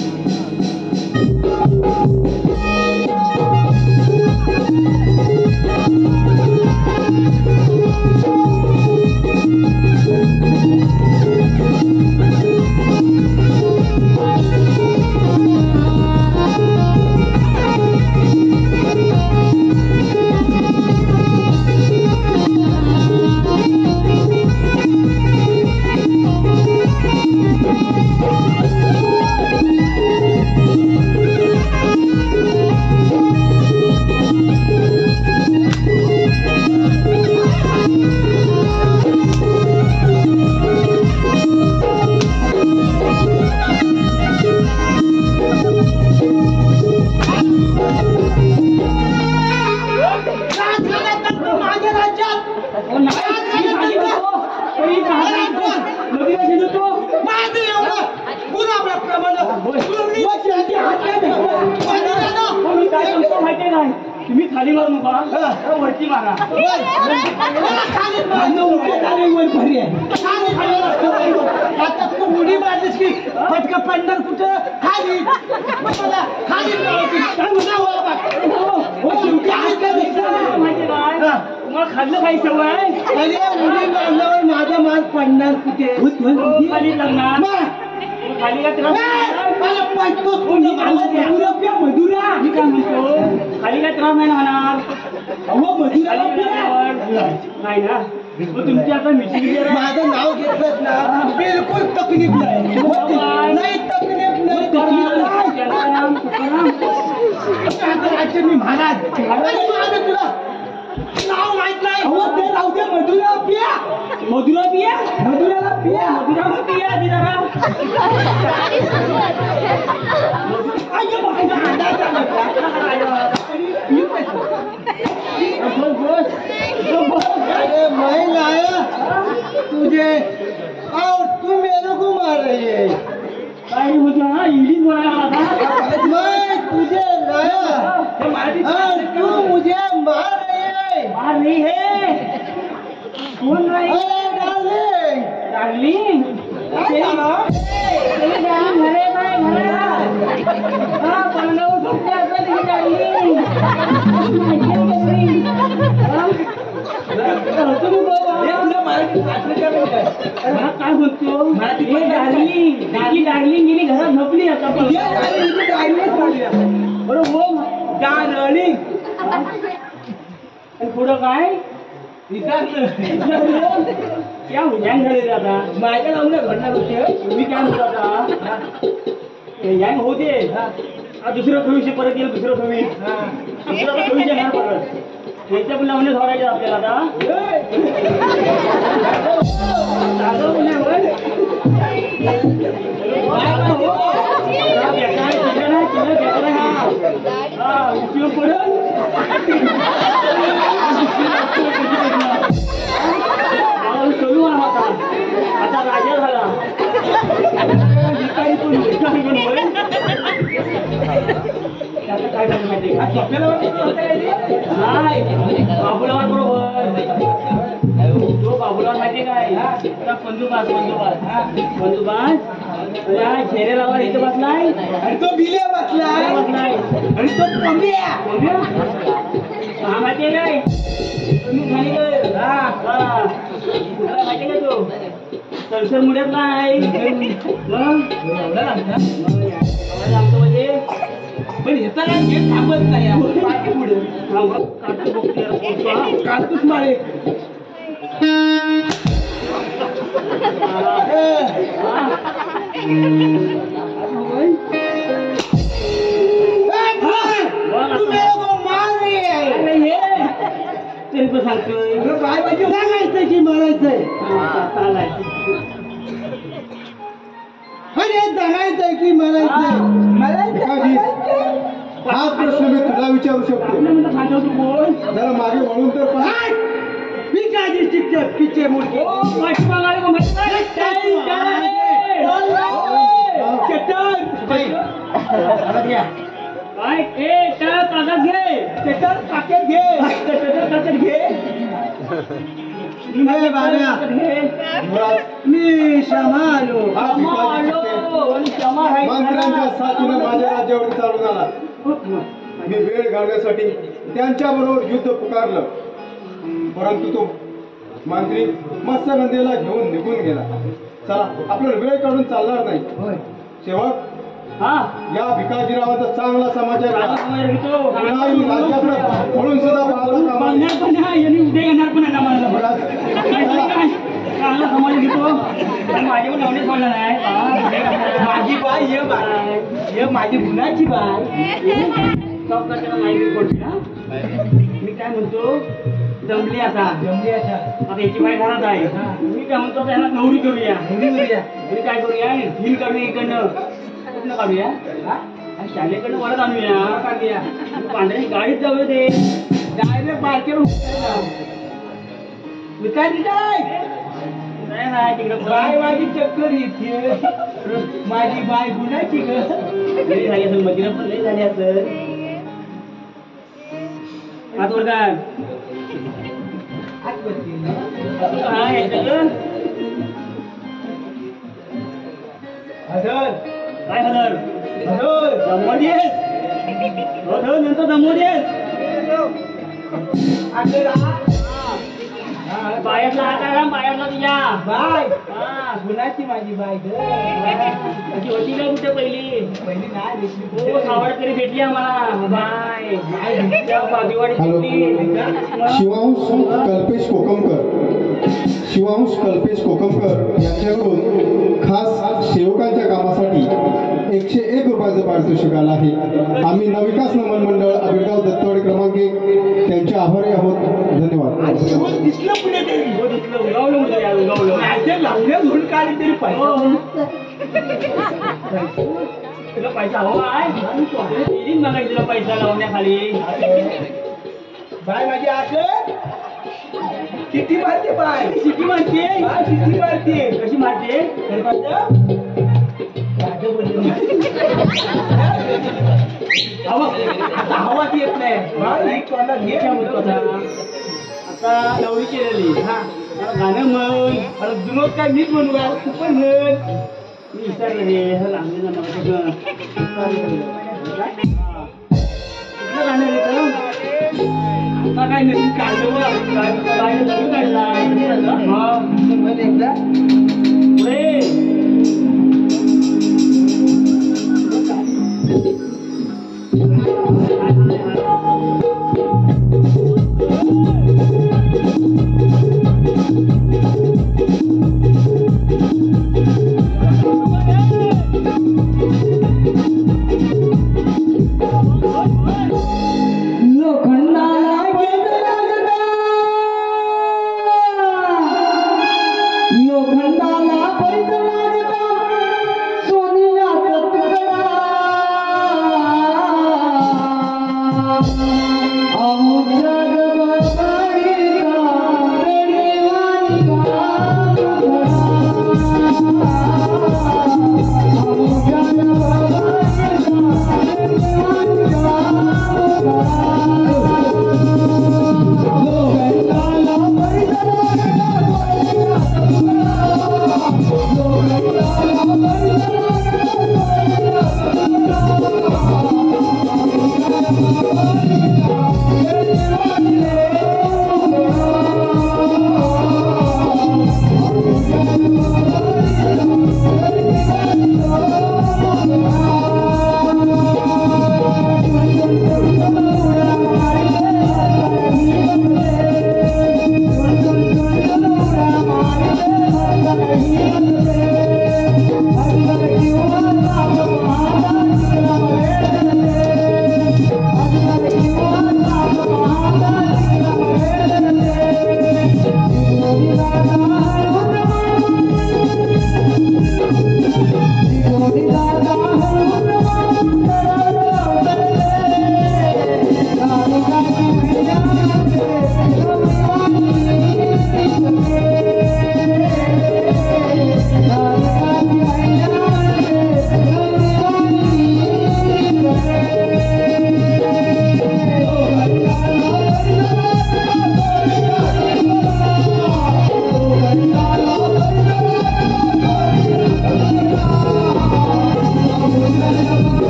तुम्ही खाली मारू नका, वरती मारा. आता तू उडी मारलीस की फटका पडणार कुठं खाली. खाली माहिती काय तुम्हाला खाल्लं काही सवय अरे उडी मारल्यावर माझा माल पडणार कुठे खाली लागणार खाली का तुला मला पडतो मधुरा मी काय म्हणतो खाली काय त्रास नाही होणार अहो मधुरा नाही ना तुमची आता मिटिंग माझं नाव घेतलं ना बिलकुल तकलीफ नाही तकलीफ नाही मी महाराज तुला नाव माहित नाही हो ते राहू दे मधुरा पिया मधुराला पिया आधी जरा अरे मैं लाया तुझे और तू मेरे को मार रही है काय मुझे हाँ इंग्लिश बोला मैं तुझे लाया और तू मुझे मार रही है कौन रही है डार्लिंग काय बोलतो डार्लिंग गेली घरात झोपली आता बरोबर डार्लिंग पुढं काय क्या हँग झाले आता माझ्या लावून घडणार होते मी काय म्हणतो आता हँग होऊ दे दुसरं ठेवीशी परत येईल दुसरं ठेवी दुसरं ठेवी येणार परत त्याच्या पण लावणे धरायचे आपल्याला आता राजा झाला काय झालं माहिती बाबूलावर बरोबर तो बाबूलावर माहिती काय बंदूबाज चेहऱ्याला इथं बसलाय आणि तो बिल्या बसलाय आणि तो हा माहितीये काय तुम्ही खाली माहिती काय तो संसर मुड्यात नाही आमचं म्हणजे पण ह्याचा गेट थांबत नाही पुढे काढतोच माळे सांगतोय सांगायचं की मारायचंय अरे सांगायचंय की मारायचंय हा प्रश्न मी तुला विचारू शकतो जरा मागे वळून तर मी काय डिस्ट्रिक्ट पिचे मुलगी मी शमालो मंत्र्यांच्या साथीनं माझ्या राज्यावर चालून आला मी वेळ घालण्यासाठी त्यांच्याबरोबर युद्ध पुकारलं परंतु तो मंत्री मत्स्यगंधेला घेऊन निघून गेला चला आपल्याला वेळ काढून चालणार नाही सेवक या भिकाजीरावाचा चांगला समाचार म्हणून सुद्धा उद्या येणार पण चांगला समाज घेतो माझे पण एवढेच म्हणलं नाही माझी बाय ये माझी गुणाची बाय माहिती पडते ना मी काय म्हणतो जमली आता आता याची बाय घरात आहे मी काय म्हणतो त्याला नवरी करूया आणि काय करूया ढील काढूया इकडनं कुठनं काढूया शालेकडनं वरच आणूया पांढऱ्याची गाडीत जाऊया ते डायरेक्ट बारकेवर विकायची काय नाही तिकडे बाय माझी चक्कर येते माझी बाय गुणाची घरी झाली असेल मधीला पण लई झाली असेल आतवर काय काय हदर दमोदीस नंतर दमोदीस बाहेरला आता बाहेरला तुझ्या बाय हा कुणाची माझी बाय ग अशी होती का कुठे पहिली पहिली नाही दिसली हो सावड तरी भेटली आम्हाला बाय दिवाळी शिवांश कल्पेश कोकमकर यांच्याकडून खास सेवकांच्या कामासाठी 101 रुपयाचं पारितोषिक आलं आहे. आम्ही नवविकास नमन मंडळ आबिरगाव दत्तवाडी क्रमांक 1 त्यांचे आभारी आहोत. धन्यवाद. दिसलं पुढे तरी माझ्या लावण्या धुवून काढली तरी पाहिजे तुला पैसा हवा आहे मला तुला पैसा लावण्याखाली बाय माझी आठ किती मारते बाय किती मारते बाय किती मारते कशी मारते तरी पाहिजे राजा बोलले आता आवाज येत नाही बाय एक तोंडात घे आता नवरी केलेली हा गाणं म्हण मला जुनोद काय मीच म्हणू का तू पण म्हण मी विचारलं रे लागले ना मला सगळं गाणं येतं आता काय नवीन काढलं काय नवीन काढला म्हण एकदा पुढे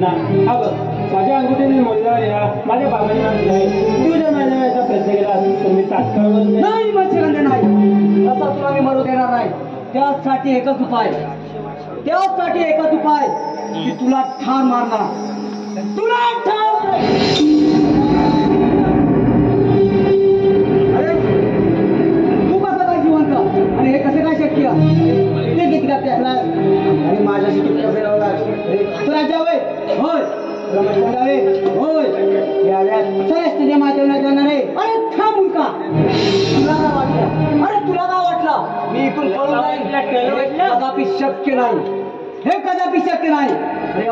माझ्या अंगठीने मोडला या माझ्या बाबांनी नाही तू जर माझ्या वेळेचा प्रयत्न केला तर मी तात्काळ नाही मत्स्यगंध नाही असा तुला मी मरू देणार नाही. त्यासाठी एकच उपाय की तुला ठार मारणार अरे तू कसं काय जिवंत आणि हे कसं काय शक्य ते किती का त्याला आणि माझ्याशी किती फिरवला तुला होय होय सहज तुझ्या माध्यमात जाणार आहे. अरे थांब मुलगा तुला काय वाटलं मी इथून पळून जाईल? कदापि शक्य नाही, हे कदापि शक्य नाही. अरे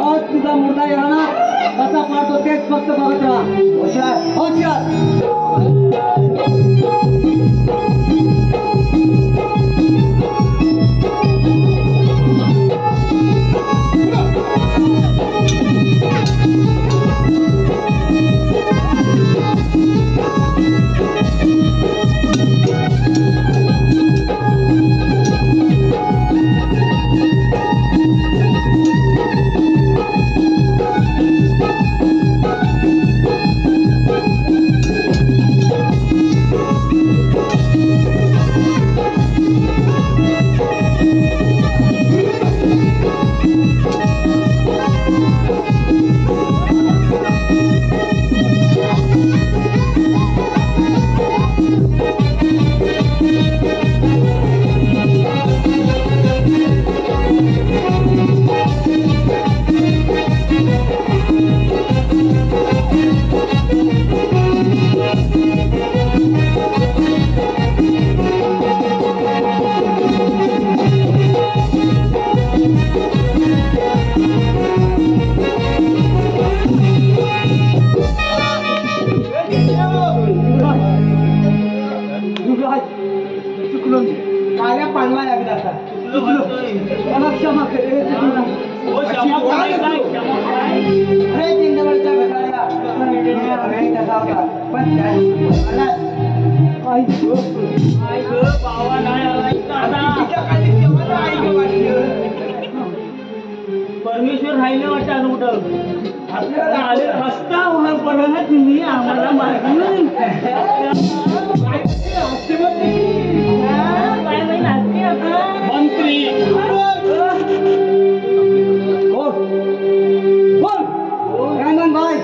आज तुझा मुलगा येणार कसा पाडतो तेच फक्त बघत राहा. हुशार हुशार. चुकलो काल्या पांडवा लागला आता. मला क्षमा करे. अरे जिंदावरच्या घड्याळ्या अरे तसा होता पण परमेश्वर राहिले वाटतं कुठं आपल्याला आले रस्ता पडला तुम्ही आम्हाला मागून मंत्री भाई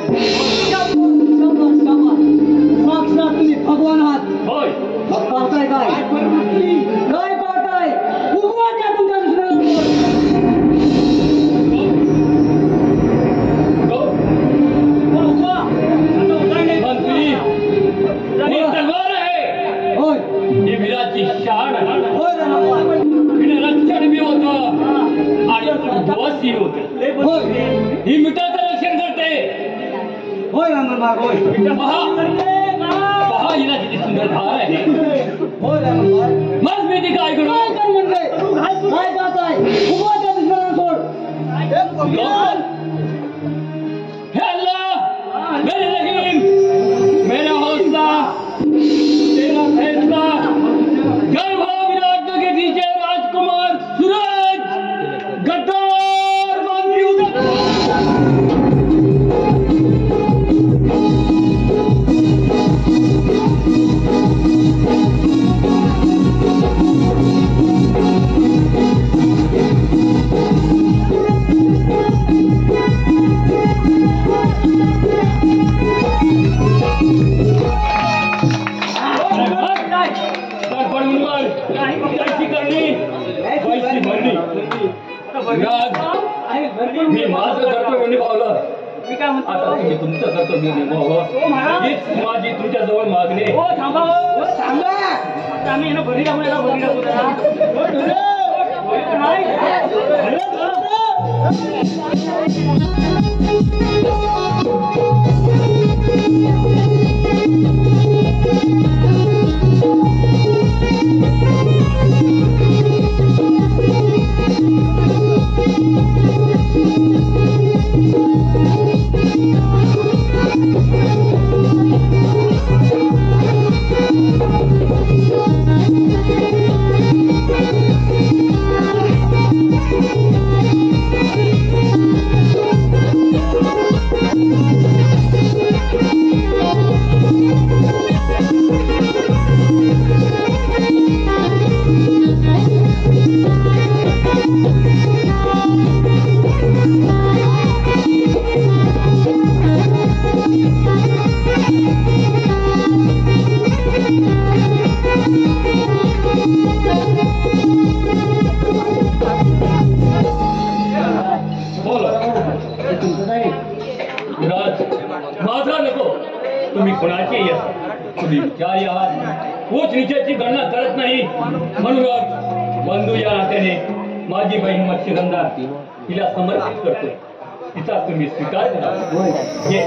साक्षात तुम्ही भगवान आहात. होय पाहताय काय काय पाहताय उगवाच्या तुमच्या मंत्री ही तलवार आहे. होय ही वीराची शान आहे. होय हिने रक्षण बी होतं आणि उद्ध्वस्त होते. होय ही मिठाचं रक्षण करते. होय रामबाग होय पहा हिला किती सुंदर धार आहे. होय रामबाग मग मी ती काय करू? काय कर म्हणते काय जाताय उगवाच्या दुश्मनाला सोड. हे अल्लाह मेरे रहीम मेरा हौसला तेरा फैसला. जय हो विराट के पीछे राजकुमार सूरज गद्दार मंत्री उदय. मी माझं कर्तव्य निभावलं. आता तुम्ही तुमचं कर्तव्य निभावं हीच माझी तुमच्या जवळ मागणी. माझा नको तुम्ही कोणाचेही असा तुम्ही विचारी आहात उच्च नीचाची गणना करत नाही. म्हणूनच बंधू या नात्याने माझी बहीण मत्स्यगंधा तिला समर्पित करतो. तिचा तुम्ही स्वीकार करा. ये.